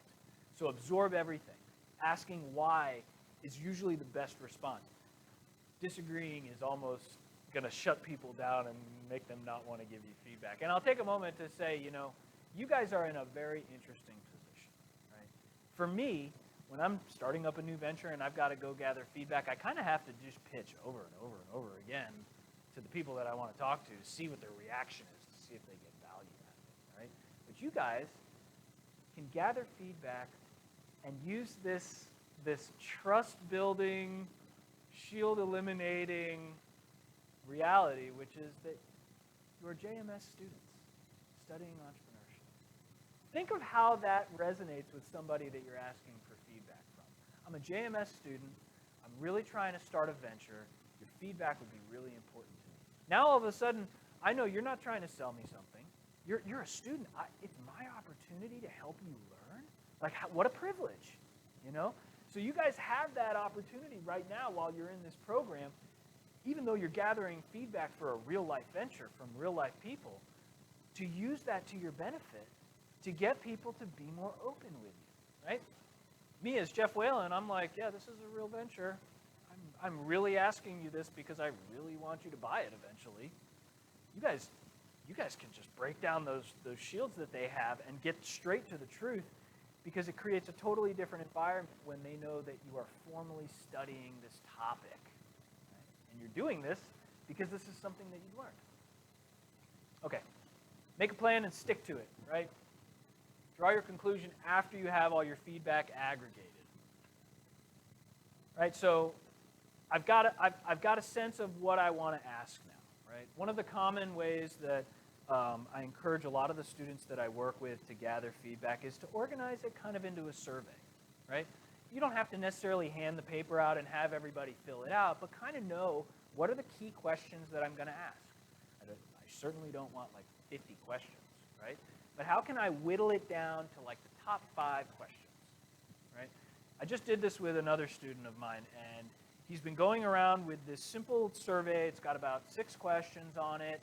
So absorb everything. Asking why is usually the best response. Disagreeing is almost going to shut people down and make them not want to give you feedback. And I'll take a moment to say, you know, you guys are in a very interesting position, right? For me, when I'm starting up a new venture and I've got to go gather feedback, I kind of have to just pitch over and over and over again to the people that I want to talk to see what their reaction is, to see if they get value out of it, right? But you guys can gather feedback and use this trust-building, shield-eliminating reality, which is that you're JMS students studying entrepreneurship. Think of how that resonates with somebody that you're asking for feedback from. I'm a JMS student. I'm really trying to start a venture. Your feedback would be really important to me. Now all of a sudden, I know you're not trying to sell me something. You're a student. It's my opportunity to help you learn. Like, what a privilege, you know? So you guys have that opportunity right now while you're in this program, even though you're gathering feedback for a real-life venture from real-life people, to use that to your benefit to get people to be more open with you, right? Me as Jeff Whalen, I'm like, yeah, this is a real venture. I'm really asking you this because I really want you to buy it eventually. You guys can just break down those shields that they have and get straight to the truth, because it creates a totally different environment when they know that you are formally studying this topic. Right? And you're doing this because this is something that you've learned. Okay, make a plan and stick to it, right? Draw your conclusion after you have all your feedback aggregated. Right, so I've got a sense of what I want to ask now, right? One of the common ways that I encourage a lot of the students that I work with to gather feedback is to organize it kind of into a survey, right? You don't have to necessarily hand the paper out and have everybody fill it out, but kind of know what are the key questions that I'm going to ask. I certainly don't want like 50 questions, right? But how can I whittle it down to like the top 5 questions, right? I just did this with another student of mine, and he's been going around with this simple survey. It's got about 6 questions on it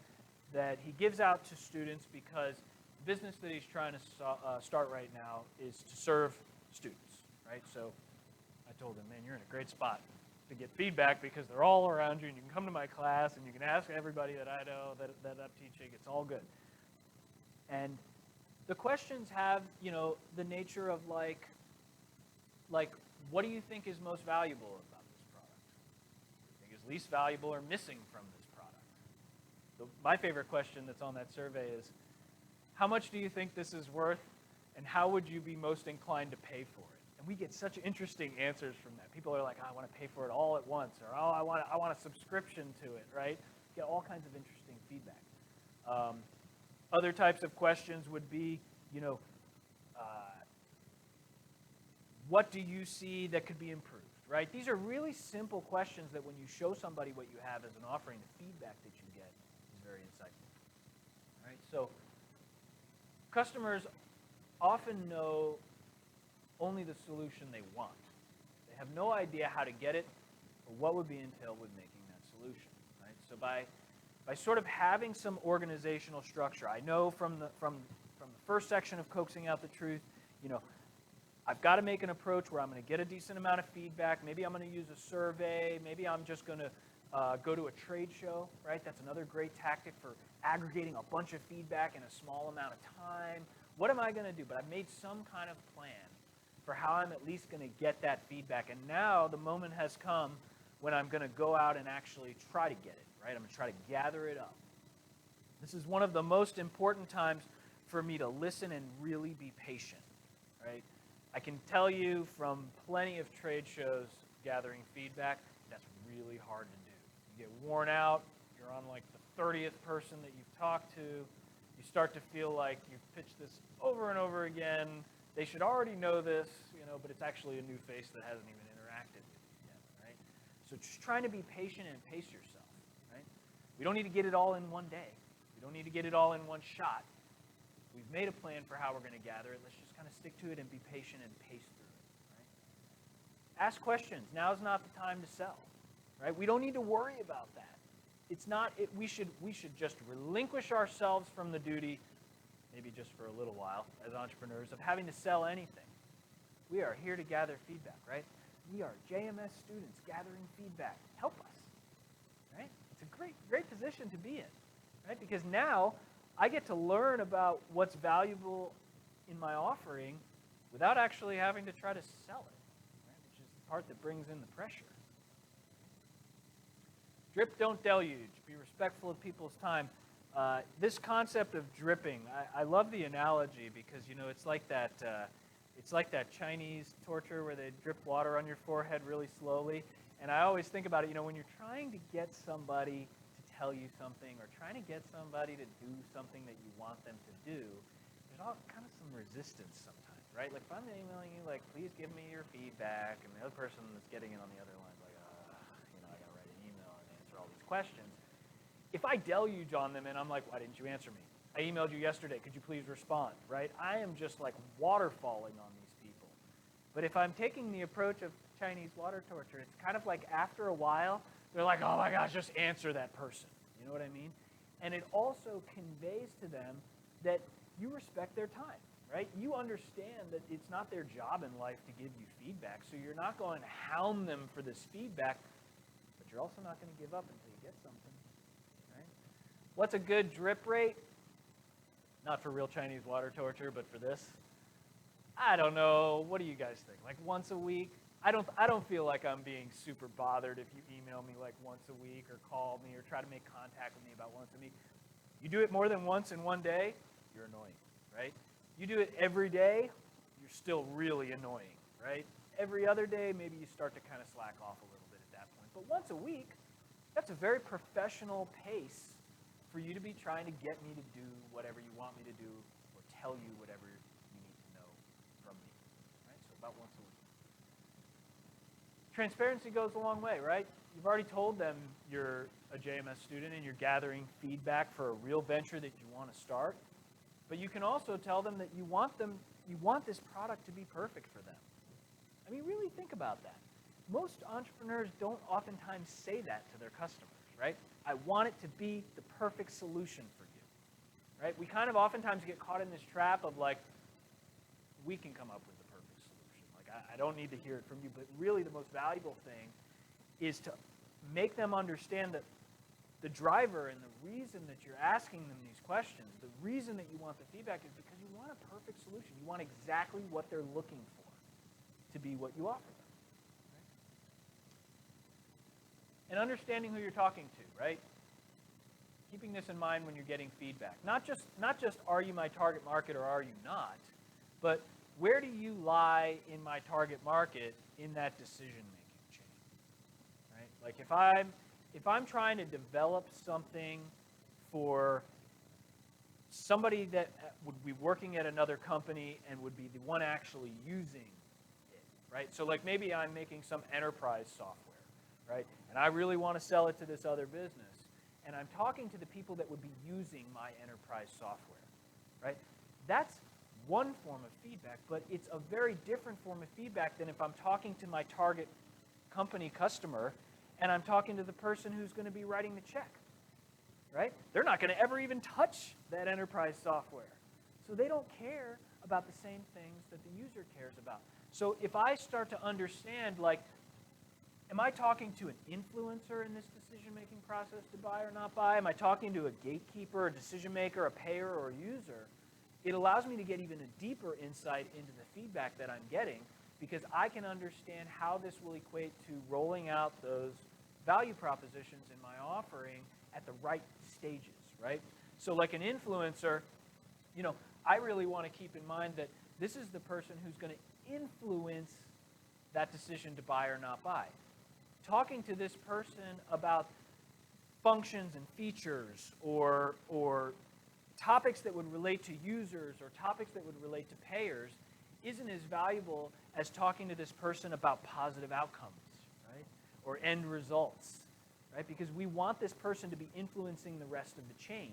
that he gives out to students because the business that he's trying to start right now is to serve students, right? So I told him, man, you're in a great spot to get feedback because they're all around you, and you can come to my class, and you can ask everybody that I know that I'm teaching. It's all good. And the questions have, you know, the nature of like, what do you think is most valuable about this product? What do you think is least valuable or missing from this product? My favorite question that's on that survey is, how much do you think this is worth, and how would you be most inclined to pay for it? And we get such interesting answers from that. People are like, oh, I want to pay for it all at once, or oh, I want a subscription to it, right? Get all kinds of interesting feedback. Other types of questions would be, you know, what do you see that could be improved, right? These are really simple questions that when you show somebody what you have as an offering, the feedback that you get is very insightful, right? So customers often know only the solution they want. They have no idea how to get it or what would be entailed with making that solution, right? So by sort of having some organizational structure, I know from the first section of Coaxing Out the Truth, you know, I've got to make an approach where I'm going to get a decent amount of feedback. Maybe I'm going to use a survey. Maybe I'm just going to go to a trade show, right? That's another great tactic for aggregating a bunch of feedback in a small amount of time. What am I going to do? But I've made some kind of plan for how I'm at least going to get that feedback. And now the moment has come when I'm going to go out and actually try to get it, right? I'm going to try to gather it up. This is one of the most important times for me to listen and really be patient, right? I can tell you from plenty of trade shows gathering feedback, that's really hard to do. You get worn out, you're on like the 30th person that you've talked to, you start to feel like you've pitched this over and over again, they should already know this, you know, but it's actually a new face that hasn't even interacted with you yet, right? So just trying to be patient and pace yourself, right? We don't need to get it all in one day. We don't need to get it all in one shot. We've made a plan for how we're going to gather it. Let's just kind of stick to it and be patient and pace through it. Right? Ask questions. Now's not the time to sell. Right? We don't need to worry about that. It's not. We should just relinquish ourselves from the duty, maybe just for a little while, as entrepreneurs, of having to sell anything. We are here to gather feedback. Right? We are JMS students gathering feedback. Help us. Right? It's a great position to be in. Right? Because now I get to learn about what's valuable in my offering without actually having to try to sell it, right? Which is the part that brings in the pressure. Drip, don't deluge. Be respectful of people's time. This concept of dripping, I love the analogy because, you know, it's like that Chinese torture where they drip water on your forehead really slowly. And I always think about it, you know, when you're trying to get somebody tell you something or trying to get somebody to do something that you want them to do, there's all kind of some resistance sometimes, right? Like if I'm emailing you, like, please give me your feedback, and the other person that's getting it on the other line is like, you know, I got to write an email and answer all these questions. If I deluge on them and I'm like, why didn't you answer me? I emailed you yesterday. Could you please respond, right? I am just like waterfalling on these But if I'm taking the approach of Chinese water torture, it's kind of like after a while, they're like, oh my gosh, just answer that person. You know what I mean? And it also conveys to them that you respect their time, right? You understand that it's not their job in life to give you feedback, so you're not going to hound them for this feedback, but you're also not going to give up until you get something, right? What's a good drip rate? Not for real Chinese water torture, but for this. I don't know. What do you guys think? Like once a week? I don't feel like I'm being super bothered if you email me like once a week or call me or try to make contact with me about once a week. You do it more than once in one day, you're annoying, right? You do it every day, you're still really annoying, right? Every other day, maybe you start to kind of slack off a little bit at that point. But once a week, that's a very professional pace for you to be trying to get me to do whatever you want me to do or tell you whatever you need to know from me, right? So about once a week. Transparency goes a long way, right? You've already told them you're a JMS student and you're gathering feedback for a real venture that you want to start. But you can also tell them that you want this product to be perfect for them. I mean, really think about that. Most entrepreneurs don't oftentimes say that to their customers, right? I want it to be the perfect solution for you, right? We kind of oftentimes get caught in this trap of like, we can come up with the perfect solution. Like, I don't need to hear it from you, but really the most valuable thing is to make them understand that the driver and the reason that you're asking them these questions, the reason that you want the feedback is because you want a perfect solution. You want exactly what they're looking for to be what you offer them. Right? And understanding who you're talking to, right? Keeping this in mind when you're getting feedback. Not just are you my target market or are you not, but where do you lie in my target market in that decision-making chain? Right? Like if I'm trying to develop something for somebody that would be working at another company and would be the one actually using it, right? So like maybe I'm making some enterprise software, right? And I really want to sell it to this other business. And I'm talking to the people that would be using my enterprise software, right? That's one form of feedback, but it's a very different form of feedback than if I'm talking to my target company customer and I'm talking to the person who's going to be writing the check, right? They're not going to ever even touch that enterprise software. So they don't care about the same things that the user cares about. So if I start to understand, like, am I talking to an influencer in this decision-making process to buy or not buy? Am I talking to a gatekeeper, a decision maker, a payer, or a user? It allows me to get even a deeper insight into the feedback that I'm getting because I can understand how this will equate to rolling out those value propositions in my offering at the right stages, right? So like an influencer, you know, I really want to keep in mind that this is the person who's going to influence that decision to buy or not buy. Talking to this person about functions and features or topics that would relate to users or topics that would relate to payers isn't as valuable as talking to this person about positive outcomes, right? Or end results, right? Because we want this person to be influencing the rest of the chain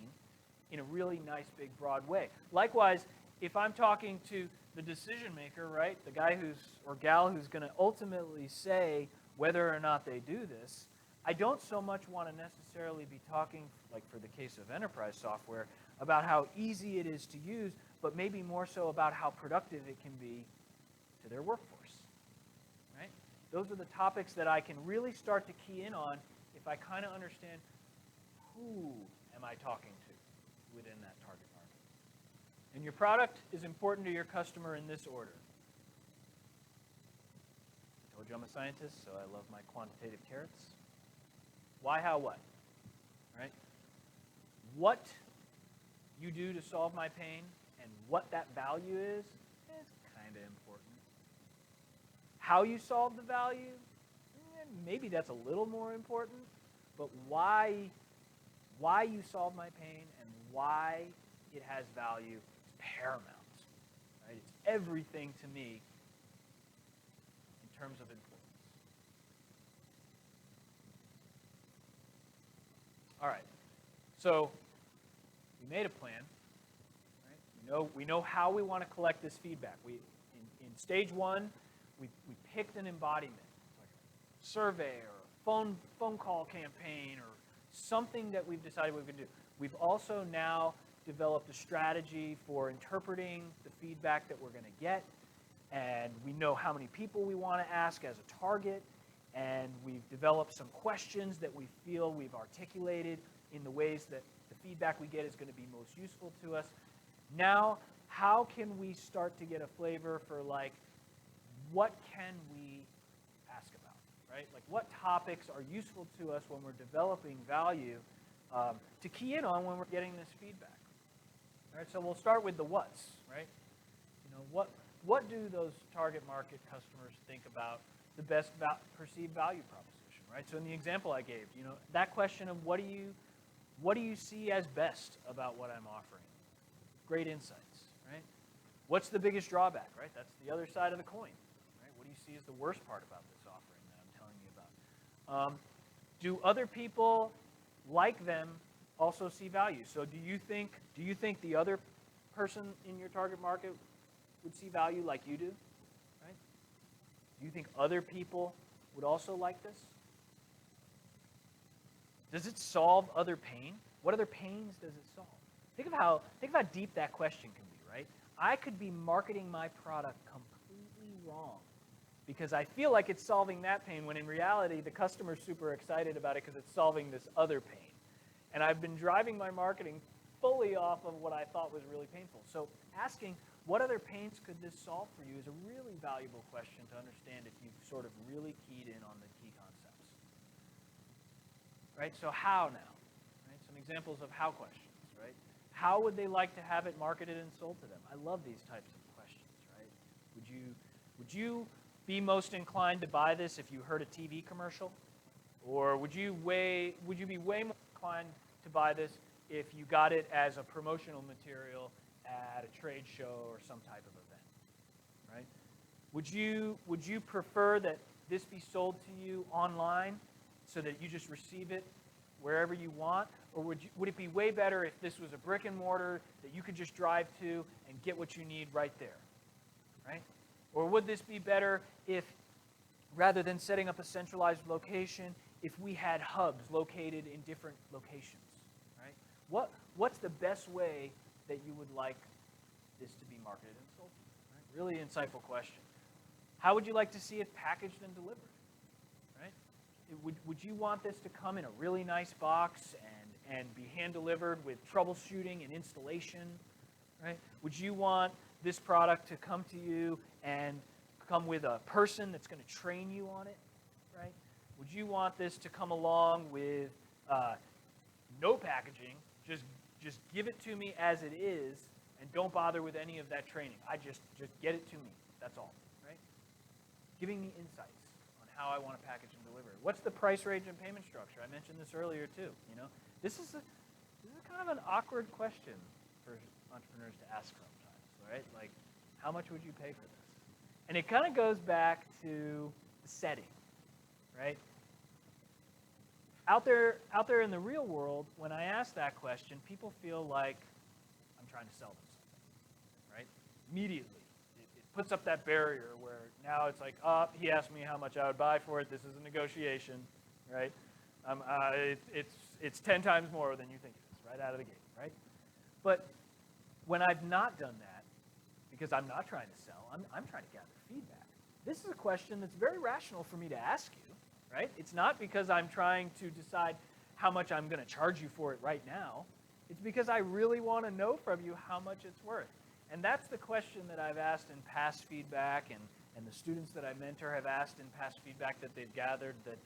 in a really nice, big, broad way. Likewise, if I'm talking to the decision maker, right, the guy or gal who's going to ultimately say whether or not they do this, I don't so much want to necessarily be talking, like for the case of enterprise software, about how easy it is to use, but maybe more so about how productive it can be to their workforce, right? Those are the topics that I can really start to key in on if I kind of understand who am I talking to within that target market. And your product is important to your customer in this order. I told you I'm a scientist, so I love my quantitative carrots. Why, how, what, right? What you do to solve my pain and what that value is kind of important. How you solve the value, maybe that's a little more important, but why you solve my pain and why it has value is paramount, right? It's everything to me in terms of importance. All right, so we made a plan. Right? We know how we want to collect this feedback. In stage one, we picked an embodiment, like a survey or a phone call campaign or something that we've decided we're going to do. We've also now developed a strategy for interpreting the feedback that we're going to get, and we know how many people we want to ask as a target, and we've developed some questions that we feel we've articulated in the ways that the feedback we get is going to be most useful to us. Now, how can we start to get a flavor for, like, what can we ask about, right? Like, what topics are useful to us when we're developing value to key in on when we're getting this feedback? All right, so we'll start with the what's, right? You know, what do those target market customers think about the best perceived value proposition, right? So in the example I gave, you know, that question of what do you see as best about what I'm offering? Great insights, right? What's the biggest drawback, right? That's the other side of the coin, right? What do you see as the worst part about this offering that I'm telling you about? Do other people like them also see value? So do you think the other person in your target market would see value like you do, right? Do you think other people would also like this? Does it solve other pain? What other pains does it solve? Think of how deep that question can be, right? I could be marketing my product completely wrong because I feel like it's solving that pain when in reality the customer's super excited about it because it's solving this other pain. And I've been driving my marketing fully off of what I thought was really painful. So asking what other pains could this solve for you is a really valuable question to understand if you've sort of really keyed in on the key concepts. Right? So how now? Right? Some examples of how questions, right? How would they like to have it marketed and sold to them? I love these types of questions, right? Would you be most inclined to buy this if you heard a TV commercial? Or would you be way more inclined to buy this if you got it as a promotional material at a trade show or some type of event, right? Would you prefer that this be sold to you online so that you just receive it wherever you want? Or would it be way better if this was a brick and mortar that you could just drive to and get what you need right there, right? Or would this be better if, rather than setting up a centralized location, if we had hubs located in different locations, right? What's the best way that you would like this to be marketed and sold to? Right? Really insightful question. How would you like to see it packaged and delivered? Right? Would you want this to come in a really nice box and be hand delivered with troubleshooting and installation? Right? Would you want this product to come to you and come with a person that's going to train you on it? Right? Would you want this to come along with no packaging, just give it to me as it is, and don't bother with any of that training? I just get it to me. That's all, right? Giving me insights on how I want to package and deliver it. What's the price range and payment structure? I mentioned this earlier too. You know, this is kind of an awkward question for entrepreneurs to ask sometimes, right? Like, how much would you pay for this? And it kind of goes back to the setting, right? Out there in the real world, when I ask that question, people feel like I'm trying to sell them something, right? Immediately. It puts up that barrier where now it's like, he asked me how much I would buy for it. This is a negotiation, right? It's 10 times more than you think it is, right out of the gate, right? But when I've not done that, because I'm not trying to sell, I'm trying to gather feedback. This is a question that's very rational for me to ask you. Right? It's not because I'm trying to decide how much I'm going to charge you for it right now. It's because I really want to know from you how much it's worth. And that's the question that I've asked in past feedback, and the students that I mentor have asked in past feedback that they've gathered, that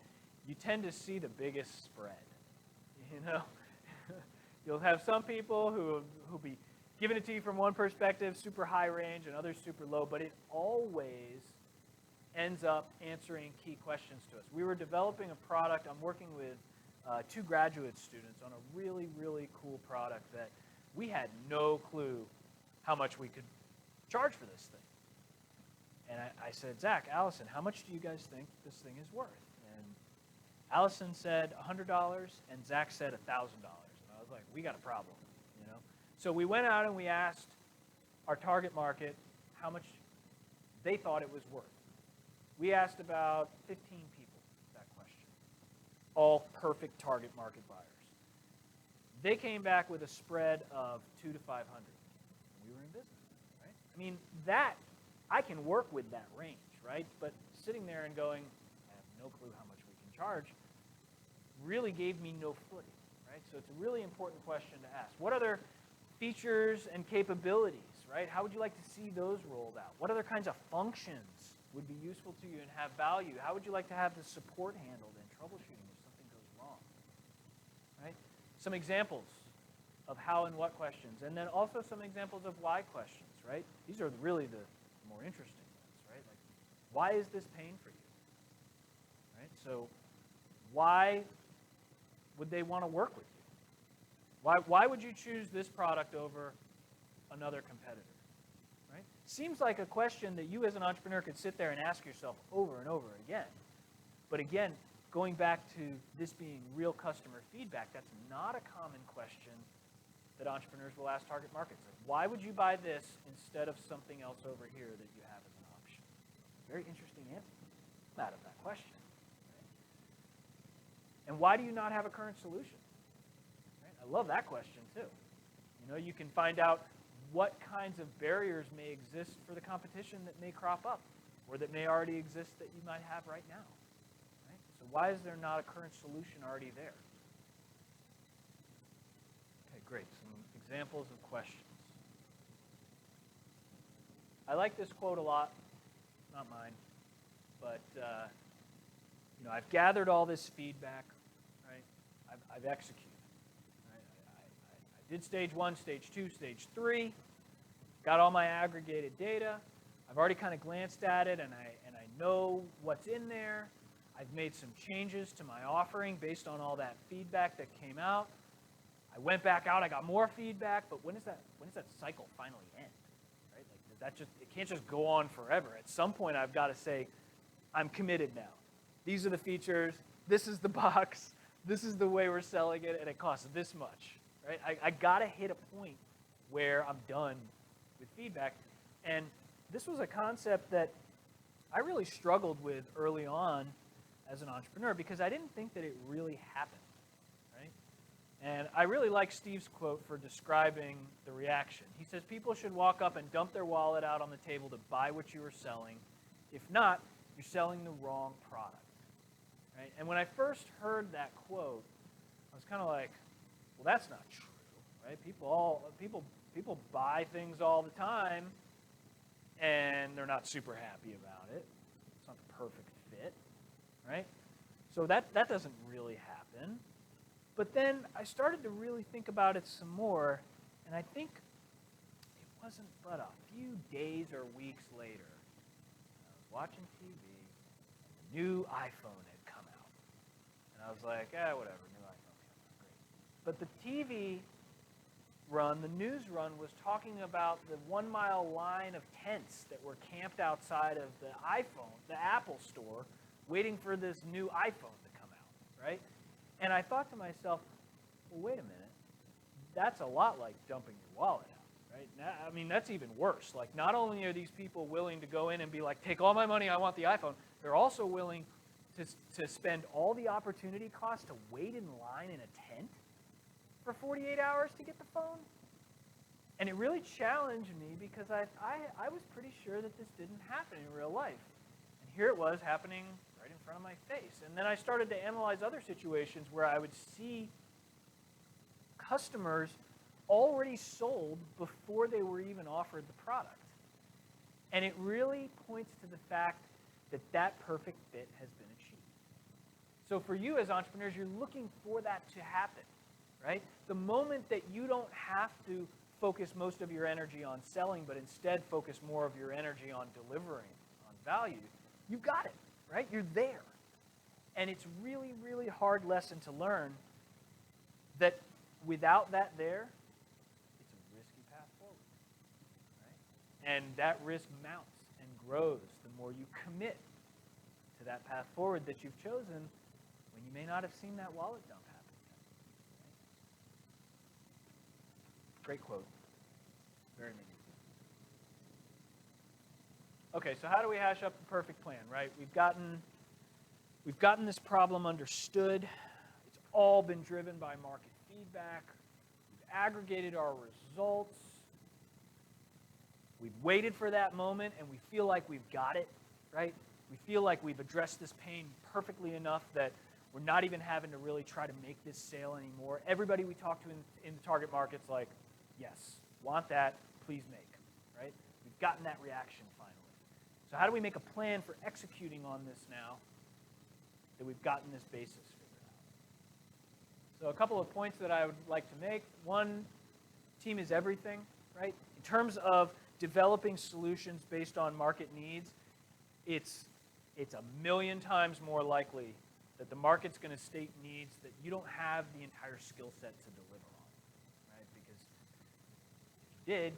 you tend to see the biggest spread. You know? You'll have some people who'll be giving it to you from one perspective, super high range, and others super low, but it always ends up answering key questions to us. We were developing a product. I'm working with 2 graduate students on a really, really cool product that we had no clue how much we could charge for this thing. And I said, Zach, Allison, how much do you guys think this thing is worth? And Allison said $100, and Zach said $1,000. And I was like, we got a problem, you know? So we went out and we asked our target market how much they thought it was worth. We asked about 15 people that question, all perfect target market buyers. They came back with a spread of 200 to 500. We were in business, right? I mean, I can work with that range, right? But sitting there and going, I have no clue how much we can charge, really gave me no footing, right? So it's a really important question to ask. What other features and capabilities, right? How would you like to see those rolled out? What other kinds of functions would be useful to you and have value? How would you like to have the support handled and troubleshooting if something goes wrong, right? Some examples of how and what questions, and then also some examples of why questions, right? These are really the more interesting ones, right? Like, why is this pain for you, right? So why would they want to work with you? Why would you choose this product over another competitor, right? Seems like a question that you as an entrepreneur could sit there and ask yourself over and over again. But again, going back to this being real customer feedback, that's not a common question that entrepreneurs will ask target markets. Like, why would you buy this instead of something else over here that you have as an option? Very interesting answer out of that question. Right? And why do you not have a current solution? Right? I love that question too. You know, you can find out what kinds of barriers may exist for the competition that may crop up or that may already exist that you might have right now. Right? So why is there not a current solution already there? Okay, great. Some examples of questions. I like this quote a lot. Not mine, but you know, I've gathered all this feedback, right? I've executed. Right? I did stage 1, stage 2, stage 3. Got all my aggregated data. I've already kind of glanced at it, and I know what's in there. I've made some changes to my offering based on all that feedback that came out. I went back out. I got more feedback. But when does that cycle finally end? Right? Like, does that it can't just go on forever. At some point, I've got to say, I'm committed now. These are the features. This is the box. This is the way we're selling it, and it costs this much. Right? I got to hit a point where I'm done with feedback. And this was a concept that I really struggled with early on as an entrepreneur because I didn't think that it really happened. Right? And I really like Steve's quote for describing the reaction. He says, people should walk up and dump their wallet out on the table to buy what you are selling. If not, you're selling the wrong product. Right? And when I first heard that quote, I was kind of like, well, that's not true. Right? People buy things all the time, and they're not super happy about it. It's not the perfect fit, right? So that doesn't really happen. But then I started to really think about it some more, and I think it wasn't but a few days or weeks later, I was watching TV, and the new iPhone had come out. And I was like, whatever, new iPhone came out, great. But the TV run, the news run, was talking about the 1-mile line of tents that were camped outside of the iPhone, the Apple store, waiting for this new iPhone to come out, right? And I thought to myself, well, wait a minute. That's a lot like dumping your wallet out, right? Now, I mean, that's even worse. Like, not only are these people willing to go in and be like, take all my money, I want the iPhone, they're also willing to spend all the opportunity costs to wait in line in a tent for 48 hours to get the phone? And it really challenged me because I was pretty sure that this didn't happen in real life. And here it was happening right in front of my face. And then I started to analyze other situations where I would see customers already sold before they were even offered the product. And it really points to the fact that that perfect fit has been achieved. So for you as entrepreneurs, you're looking for that to happen. Right? The moment that you don't have to focus most of your energy on selling, but instead focus more of your energy on delivering, on value, you've got it, right? You're there. And it's really, really hard lesson to learn that without that there, it's a risky path forward. Right? And that risk mounts and grows the more you commit to that path forward that you've chosen when you may not have seen that wallet dump happen. Great quote. Very meaningful. Okay, so how do we hash up the perfect plan, right? We've gotten this problem understood. It's all been driven by market feedback. We've aggregated our results. We've waited for that moment, and we feel like we've got it, right? We feel like we've addressed this pain perfectly enough that we're not even having to really try to make this sale anymore. Everybody we talk to in the target market's like, yes, want that, please make, right? We've gotten that reaction finally. So how do we make a plan for executing on this now that we've gotten this basis figured out? So a couple of points that I would like to make. One, team is everything, right? In terms of developing solutions based on market needs, it's a million times more likely that the market's going to state needs that you don't have the entire skill set to deliver on, right? Because if you did,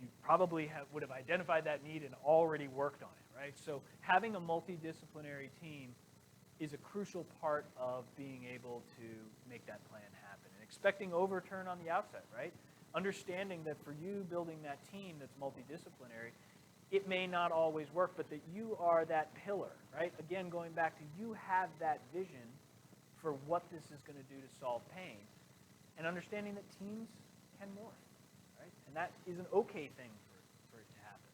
you probably would have identified that need and already worked on it, right? So having a multidisciplinary team is a crucial part of being able to make that plan happen. And expecting overturn on the outset, right? Understanding that for you building that team that's multidisciplinary, it may not always work, but that you are that pillar, right? Again, going back to you have that vision for what this is going to do to solve pain, and understanding that teams can morph, right? And that is an okay thing for it to happen,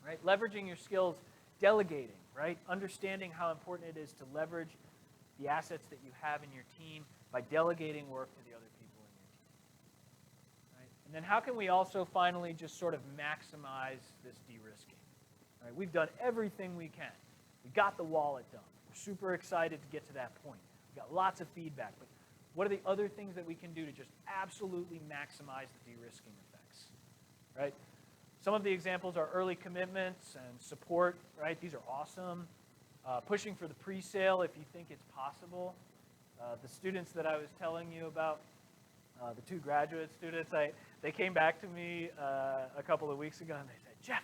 right? Leveraging your skills, delegating, right? Understanding how important it is to leverage the assets that you have in your team by delegating work to the other people in your team, right? And then how can we also finally just sort of maximize this de-risking, right? We've done everything we can. We got the wallet done. We're super excited to get to that point. We've got lots of feedback, but what are the other things that we can do to just absolutely maximize the de-risking effects, right? Some of the examples are early commitments and support, right? These are awesome. Pushing for the pre-sale if you think it's possible. The students that I was telling you about, the two graduate students, they came back to me a couple of weeks ago and they said, Jeff,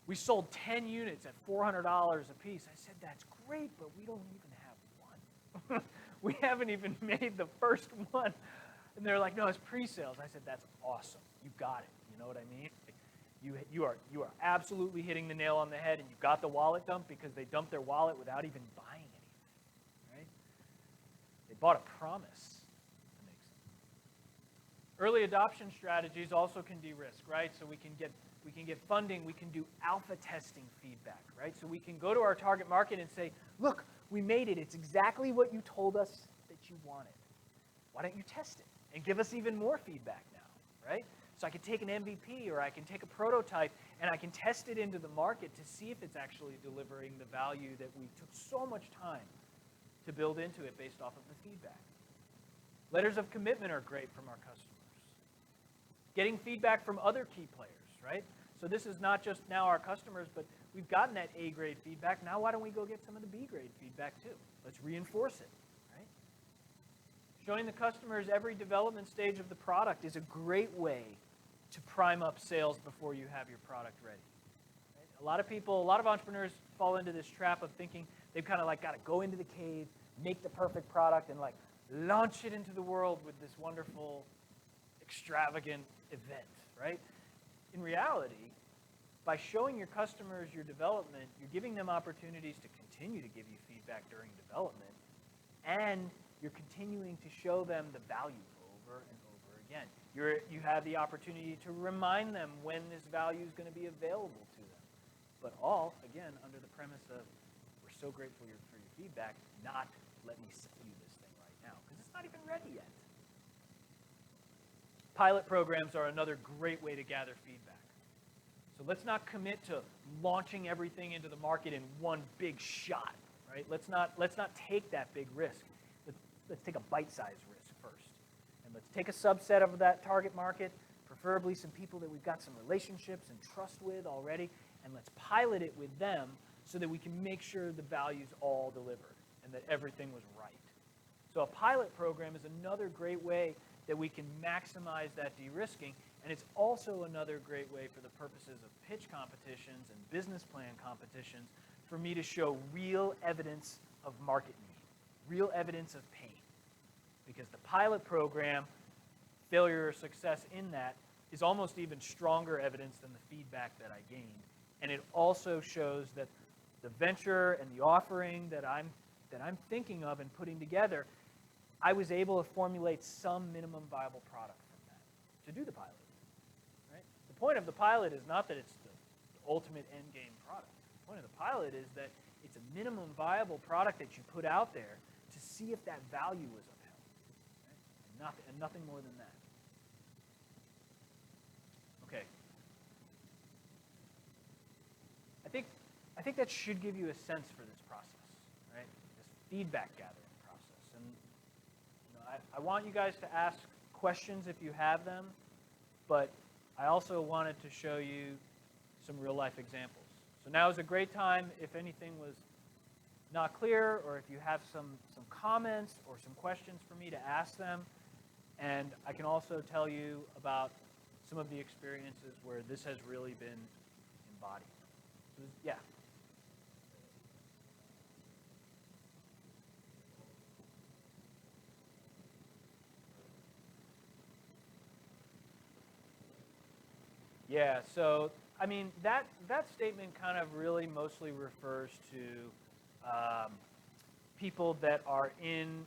we sold 10 units at $400 a piece. I said, that's great, but we don't even have one. We haven't even made the first one. And they're like, no, it's pre-sales. I said, that's awesome. You got it. You know what I mean? You are absolutely hitting the nail on the head, and you got the wallet dump because they dumped their wallet without even buying anything, right? They bought a promise. That makes sense. Early adoption strategies also can de-risk, right? So we can get funding, we can do alpha testing feedback, right? So we can go to our target market and say, look, we made it. It's exactly what you told us that you wanted. Why don't you test it and give us even more feedback now, right? So I can take an MVP or I can take a prototype and I can test it into the market to see if it's actually delivering the value that we took so much time to build into it based off of the feedback. Letters of commitment are great from our customers. Getting feedback from other key players, right? So this is not just now our customers, but we've gotten that A-grade feedback. Now why don't we go get some of the B-grade feedback too? Let's reinforce it. Showing the customers every development stage of the product is a great way to prime up sales before you have your product ready. Right? A lot of entrepreneurs fall into this trap of thinking they've kind of like got to go into the cave, make the perfect product, and like launch it into the world with this wonderful, extravagant event, right? In reality, by showing your customers your development, you're giving them opportunities to continue to give you feedback during development, and you're continuing to show them the value over and over again. You have the opportunity to remind them when this value is going to be available to them. But all, again, under the premise of, we're so grateful for your feedback, not let me sell you this thing right now, because it's not even ready yet. Pilot programs are another great way to gather feedback. So let's not commit to launching everything into the market in one big shot, right? Let's not take that big risk. Let's take a bite-sized risk first. And let's take a subset of that target market, preferably some people that we've got some relationships and trust with already, and let's pilot it with them so that we can make sure the value's all delivered and that everything was right. So a pilot program is another great way that we can maximize that de-risking, and it's also another great way for the purposes of pitch competitions and business plan competitions for me to show real evidence of market need, real evidence of pain. Because the pilot program, failure or success in that, is almost even stronger evidence than the feedback that I gained And it also shows that the venture and the offering that I'm thinking of and putting together, I was able to formulate some minimum viable product from that to do the pilot. Right? The point of the pilot is not that it's the ultimate end game product. The point of the pilot is that it's a minimum viable product that you put out there to see if that value was upheld. Right? And nothing more than that. Okay. I think that should give you a sense for this process, right? This feedback gathering process. And I want you guys to ask questions if you have them, but I also wanted to show you some real life examples. So now is a great time if anything was not clear, or if you have some comments or some questions for me to ask them. And I can also tell you about some of the experiences where this has really been embodied. So, yeah. Yeah, so I mean that statement kind of really mostly refers to people that are in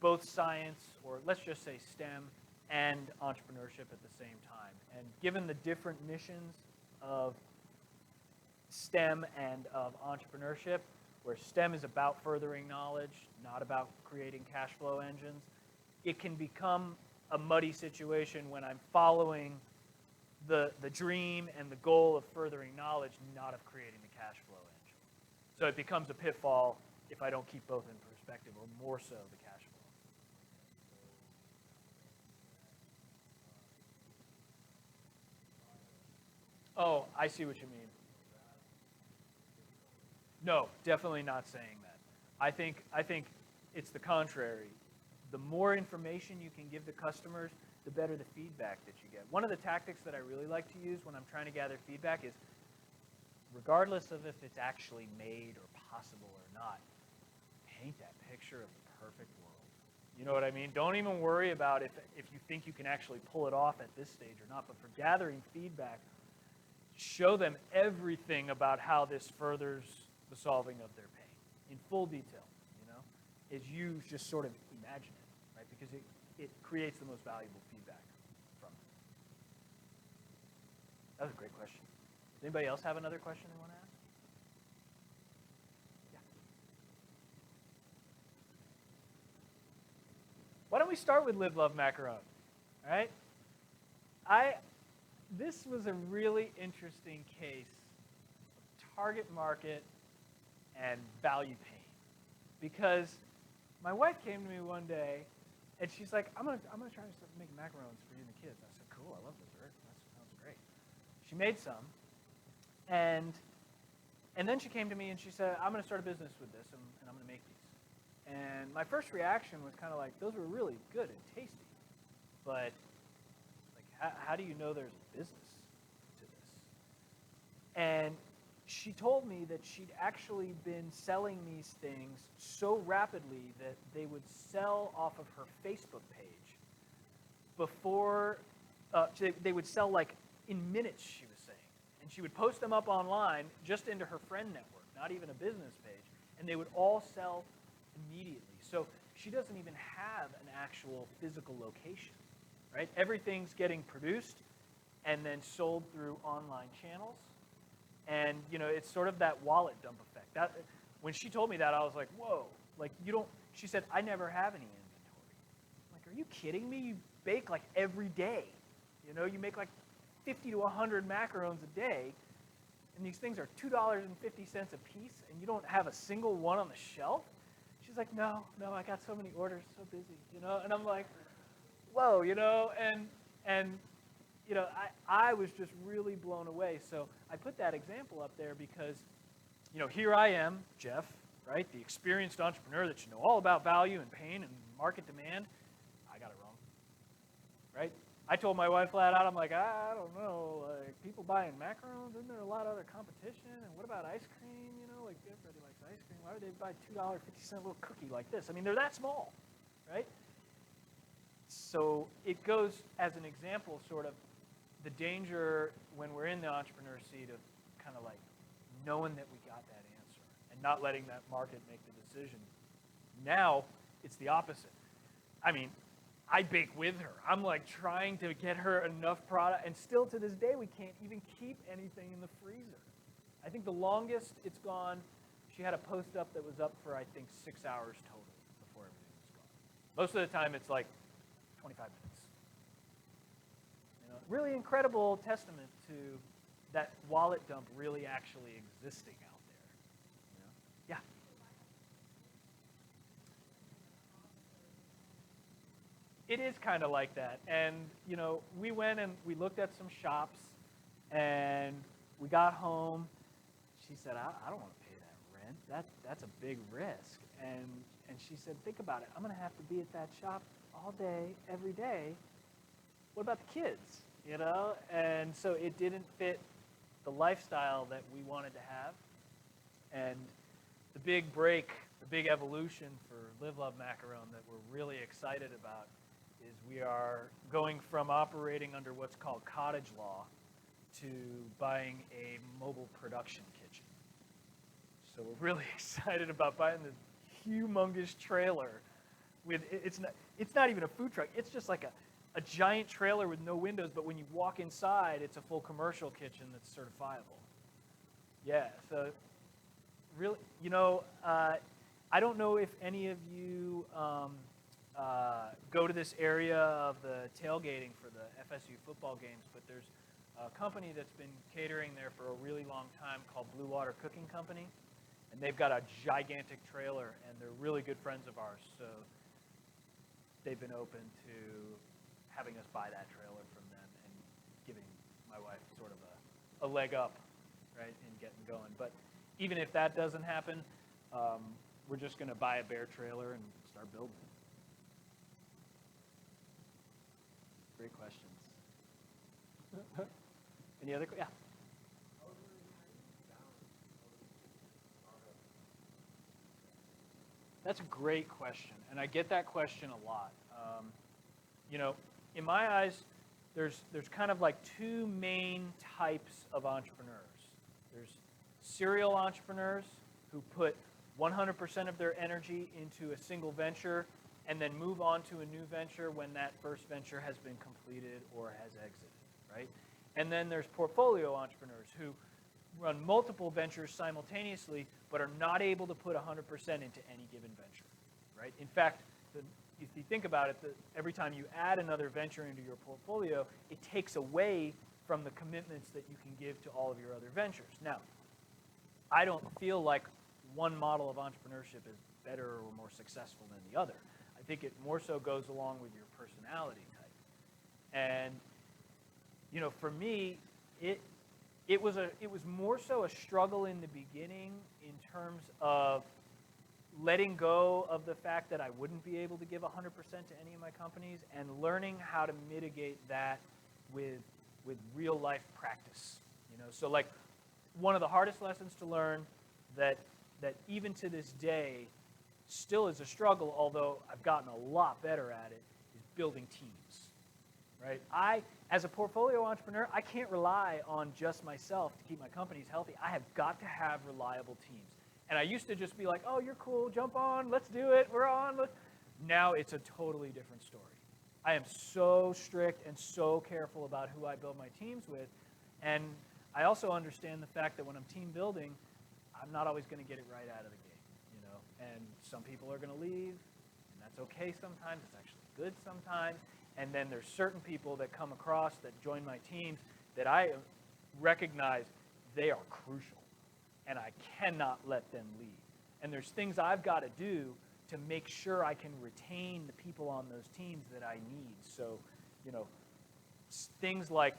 both science, or let's just say STEM, and entrepreneurship at the same time. And given the different missions of STEM and of entrepreneurship, where STEM is about furthering knowledge, not about creating cash flow engines, it can become a muddy situation when I'm following the dream and the goal of furthering knowledge, not of creating the cash flow engine. So it becomes a pitfall if I don't keep both in perspective, or more so the cash flow. Oh, I see what you mean. No, definitely not saying that. I think it's the contrary. The more information you can give the customers, the better the feedback that you get. One of the tactics that I really like to use when I'm trying to gather feedback is, regardless of if it's actually made or possible or not, paint that picture of the perfect world. You know what I mean? Don't even worry about if you think you can actually pull it off at this stage or not, but for gathering feedback, show them everything about how this furthers the solving of their pain in full detail, as you just sort of imagine it, right? Because it creates the most valuable feedback from it. That was a great question. Does anybody else have another question they want to ask? Yeah. Why don't we start with Live, Love, Macaron? All right? This was a really interesting case of target market and value pain, because my wife came to me one day and she's like, I'm gonna try to start making macarons for you and the kids. I said, cool, I love dessert. That sounds great. She made some, and then she came to me and she said, I'm gonna start a business with this, and I'm gonna make these. And my first reaction was kind of like, those were really good and tasty, but how do you know there's a business to this? And she told me that she'd actually been selling these things so rapidly that they would sell off of her Facebook page before, they would sell like in minutes, she was saying. And she would post them up online just into her friend network, not even a business page, and they would all sell immediately. So she doesn't even have an actual physical location, right? Everything's getting produced and then sold through online channels. And it's sort of that wallet dump effect. That when she told me that, I was like, whoa, like you don't. She said, I never have any inventory. I'm like, are you kidding me? You bake like every day. You make like 50 to 100 macarons a day, and these things are $2.50 a piece, and you don't have a single one on the shelf. She's like, no, I got so many orders, so busy, And I'm like, whoa, and I was just really blown away. So I put that example up there because, here I am, Jeff, right? The experienced entrepreneur that all about value and pain and market demand. I got it wrong, right? I told my wife flat out, I'm like, I don't know, like people buying macarons, isn't there a lot of other competition? And what about ice cream? Like everybody likes ice cream. Why would they buy $2.50 little cookie like this? I mean, they're that small, right? So it goes as an example, sort of, the danger when we're in the entrepreneur seat of kind of like knowing that we got that answer and not letting that market make the decision. Now, it's the opposite. I mean, I bake with her. I'm like trying to get her enough product, and still to this day, we can't even keep anything in the freezer. I think the longest it's gone, she had a post up that was up for, I think, 6 hours total before everything was gone. Most of the time, it's like 25 minutes. You know, really incredible testament to that wallet dump really actually existing out there. You know? Yeah. It is kind of like that. And, you know, we went and we looked at some shops, and we got home. She said, I don't want to pay that rent. That's a big risk. And she said, think about it. I'm going to have to be at that shop all day, every day. What about the kids, you know? And so it didn't fit the lifestyle that we wanted to have. And the big break, the big evolution for Live, Love, Macaron that we're really excited about is we are going from operating under what's called cottage law to buying a mobile production kitchen. So we're really excited about buying this humongous trailer with, it's not even a food truck, it's just like a giant trailer with no windows, but when you walk inside, it's a full commercial kitchen that's certifiable. Yeah, so really, you know, I don't know if any of you go to this area of the tailgating for the FSU football games, but there's a company that's been catering there for a really long time called Blue Water Cooking Company, and they've got a gigantic trailer, and they're really good friends of ours, so they've been open to having us buy that trailer from them and giving my wife sort of a leg up, right, in getting going. But even if that doesn't happen, we're just going to buy a bare trailer and start building. Great questions. Any other? Yeah. That's a great question, and I get that question a lot. You know, in my eyes, there's kind of like two main types of entrepreneurs. There's serial entrepreneurs who put 100% of their energy into a single venture and then move on to a new venture when that first venture has been completed or has exited, right? And then there's portfolio entrepreneurs who run multiple ventures simultaneously but are not able to put 100% into any given venture, right? In fact, if you think about it, every time you add another venture into your portfolio, it takes away from the commitments that you can give to all of your other ventures. Now, I don't feel like one model of entrepreneurship is better or more successful than the other. I think it more so goes along with your personality type. And, you know, for me, it was more so a struggle in the beginning in terms of letting go of the fact that I wouldn't be able to give 100% to any of my companies and learning how to mitigate that with real life practice. You know, so like one of the hardest lessons to learn that even to this day still is a struggle, although I've gotten a lot better at it, is building teams, right? As a portfolio entrepreneur, I can't rely on just myself to keep my companies healthy. I have got to have reliable teams. And I used to just be like, oh, you're cool, jump on, let's do it, we're on. Now it's a totally different story. I am so strict and so careful about who I build my teams with. And I also understand the fact that when I'm team building, I'm not always going to get it right out of the gate, you know. And some people are going to leave, and that's okay sometimes. It's actually good sometimes. And then there's certain people that come across that join my teams that I recognize they are crucial, and I cannot let them leave. And there's things I've got to do to make sure I can retain the people on those teams that I need. So, you know, things like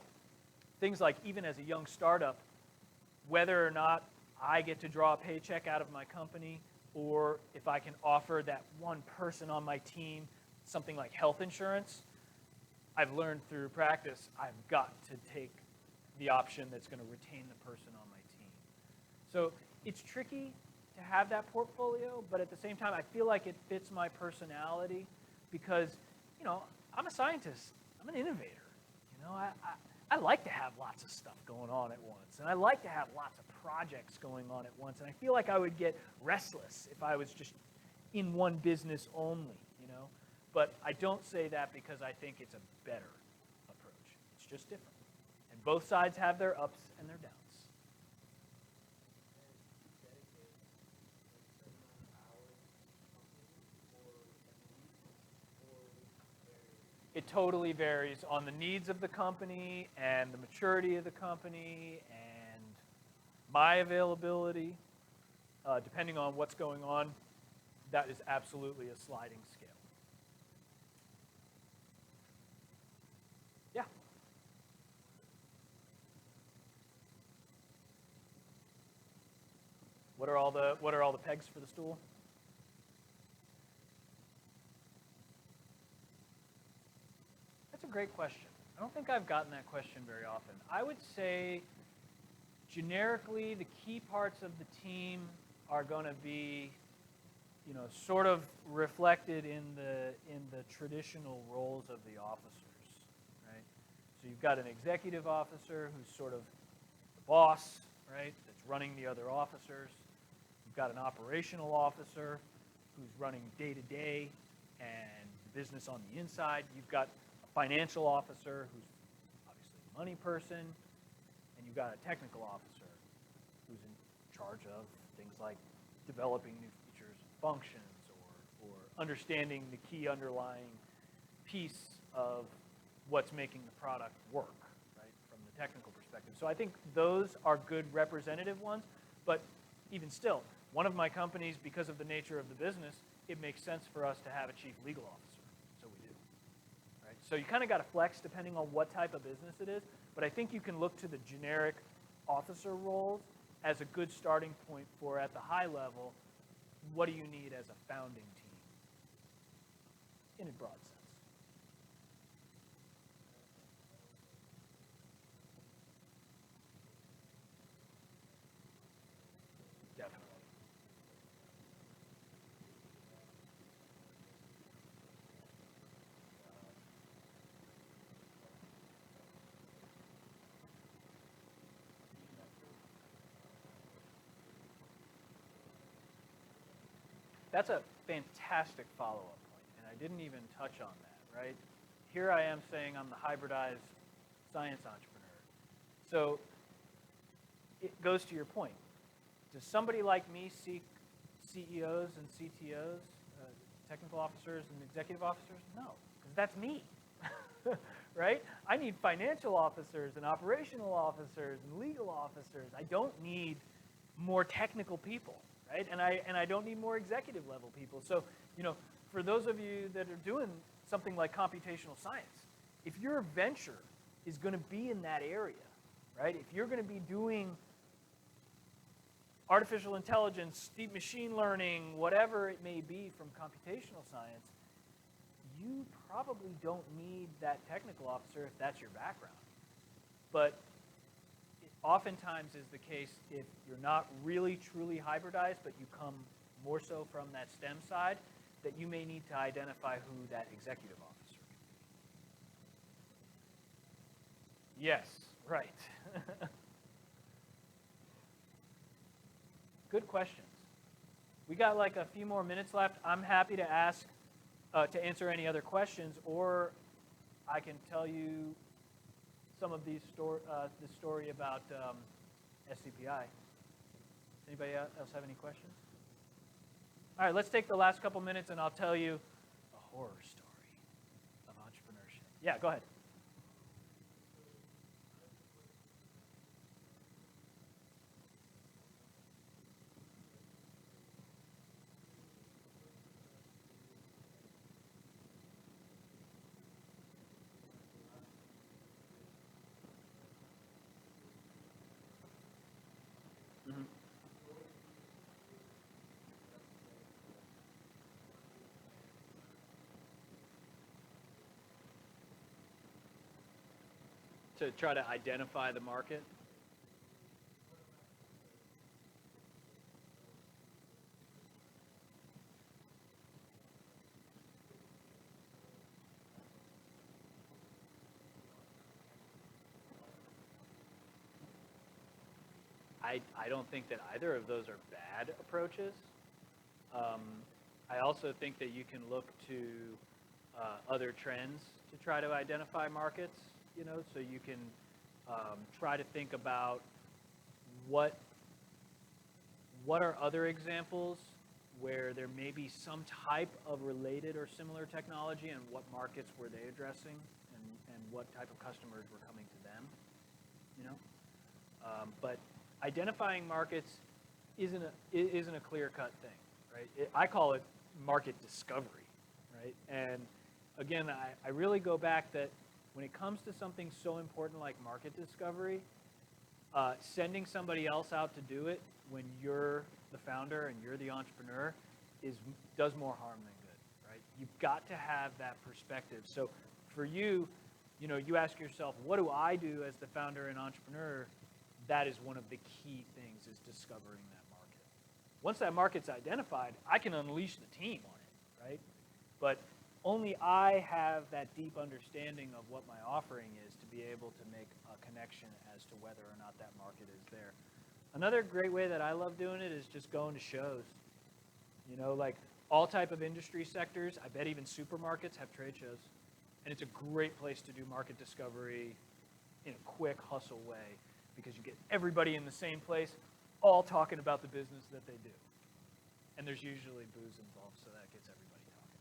even as a young startup, whether or not I get to draw a paycheck out of my company, or if I can offer that one person on my team something like health insurance, I've learned through practice, I've got to take the option that's going to retain the person on my team. So it's tricky to have that portfolio, but at the same time, I feel like it fits my personality because, you know, I'm a scientist. I'm an innovator. You know, I like to have lots of stuff going on at once, and I like to have lots of projects going on at once, and I feel like I would get restless if I was just in one business only, you know? But I don't say that because I think it's a better approach. It's just different. And both sides have their ups and their downs. It totally varies on the needs of the company and the maturity of the company and my availability. Depending on what's going on, that is absolutely a sliding scale. Yeah. What are all the pegs for the stool? That's a great question. I don't think I've gotten that question very often. I would say generically the key parts of the team are going to be, you know, sort of reflected in the traditional roles of the officers, right? So you've got an executive officer who's sort of the boss, right, that's running the other officers. You've got an operational officer who's running day-to-day and the business on the inside. You've got a financial officer who's obviously a money person, and you've got a technical officer who's in charge of things like developing new features and functions or understanding the key underlying piece of what's making the product work, right, from the technical perspective. So I think those are good representative ones, but even still, one of my companies, because of the nature of the business, it makes sense for us to have a chief legal officer, so we do. Right? So you kind of got to flex depending on what type of business it is, but I think you can look to the generic officer roles as a good starting point for, at the high level, what do you need as a founding team in a broad sense. Definitely. That's a fantastic follow-up point, and I didn't even touch on that, right? Here I am saying I'm the hybridized science entrepreneur. So it goes to your point. Does somebody like me seek CEOs and CTOs, technical officers and executive officers? No, because that's me, right? I need financial officers and operational officers and legal officers. I don't need more technical people. Right? And I don't need more executive level people. So, you know, for those of you that are doing something like computational science, if your venture is going to be in that area, right? If you're going to be doing artificial intelligence, deep machine learning, whatever it may be from computational science, you probably don't need that technical officer if that's your background. But oftentimes is the case if you're not really truly hybridized, but you come more so from that STEM side, that you may need to identify who that executive officer can be. Yes, right. Good questions. We got like a few more minutes left. I'm happy to to answer any other questions, or I can tell you some of these this story about SCPI. Anybody else have any questions? All right, let's take the last couple minutes and I'll tell you a horror story of entrepreneurship. Yeah, go ahead. Mm-hmm. To try to identify the market? I don't think that either of those are bad approaches. I also think that you can look to other trends to try to identify markets, so you can try to think about what are other examples where there may be some type of related or similar technology, and what markets were they addressing, and what type of customers were coming to them, but identifying markets isn't a clear-cut thing, right? I call it market discovery, right? And again, I really go back that when it comes to something so important like market discovery, sending somebody else out to do it when you're the founder and you're the entrepreneur does more harm than good, right? You've got to have that perspective. So for you, you ask yourself, what do I do as the founder and entrepreneur? That is one of the key things, is discovering that market. Once that market's identified, I can unleash the team on it, right? But only I have that deep understanding of what my offering is to be able to make a connection as to whether or not that market is there. Another great way that I love doing it is just going to shows. Like all type of industry sectors, I bet even supermarkets have trade shows. And it's a great place to do market discovery in a quick hustle way, because you get everybody in the same place, all talking about the business that they do. And there's usually booze involved, so that gets everybody talking.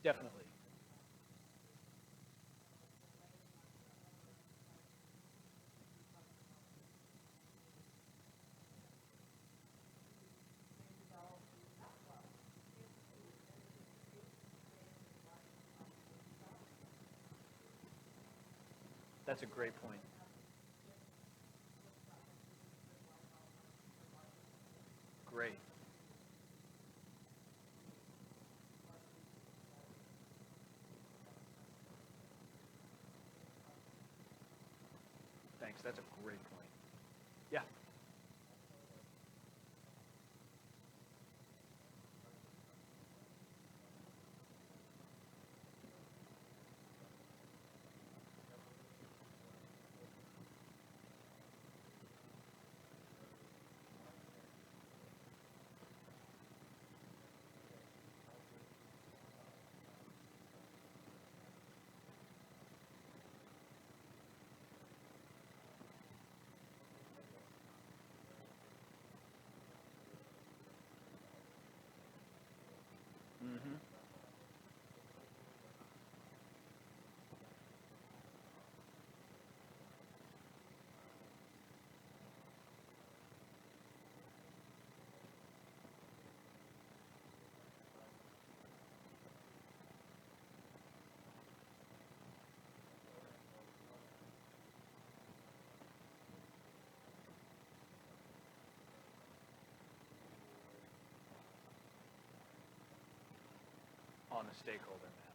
Definitely. That's a great point. Great. Thanks. That's a great point. Yeah. Mm-hmm. On the stakeholder map.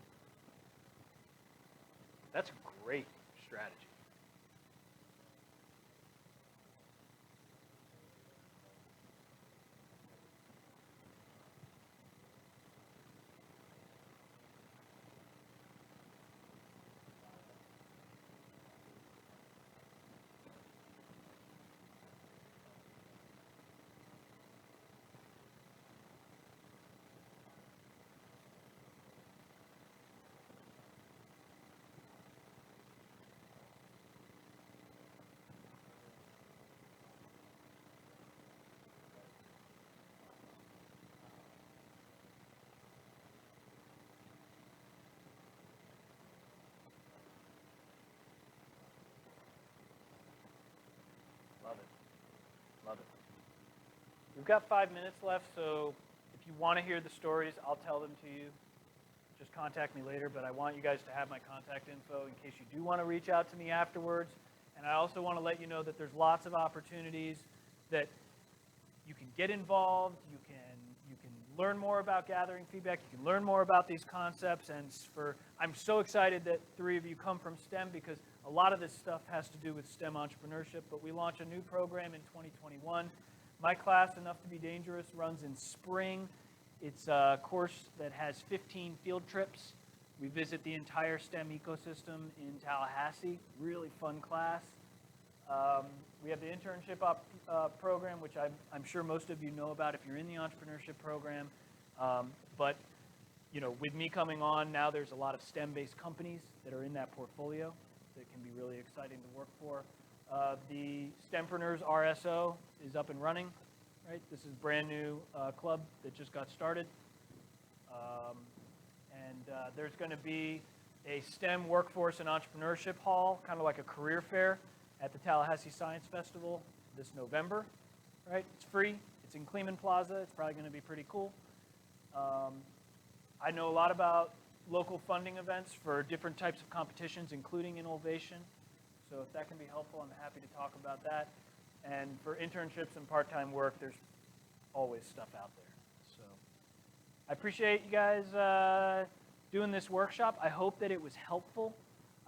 That's a great strategy. Love it. Love it. We've got 5 minutes left, so if you want to hear the stories, I'll tell them to you. Just contact me later, but I want you guys to have my contact info in case you do want to reach out to me afterwards. And I also want to let you know that there's lots of opportunities that you can get involved, you can learn more about gathering feedback, you can learn more about these concepts, and I'm so excited that 3 of you come from STEM, because a lot of this stuff has to do with STEM entrepreneurship, but we launch a new program in 2021. My class, Enough to Be Dangerous, runs in spring. It's a course that has 15 field trips We visit the entire STEM ecosystem in Tallahassee. Really fun class. We have the internship program, which I'm sure most of you know about if you're in the entrepreneurship program. But you know, with me coming on, now there's a lot of STEM-based companies that are in that portfolio that can be really exciting to work for. The STEMpreneurs RSO is up and running, right? This is a brand new club that just got started. There's going to be a STEM workforce and entrepreneurship hall, kind of like a career fair at the Tallahassee Science Festival this November, right? It's free. It's in Kleeman Plaza. It's probably going to be pretty cool. I know a lot about local funding events for different types of competitions, including InNOLEvation. So if that can be helpful, I'm happy to talk about that. And for internships and part-time work, there's always stuff out there. So I appreciate you guys doing this workshop. I hope that it was helpful.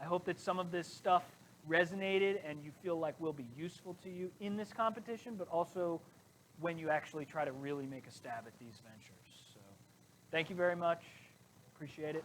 I hope that some of this stuff resonated and you feel like will be useful to you in this competition, but also when you actually try to really make a stab at these ventures. So thank you very much. Appreciate it.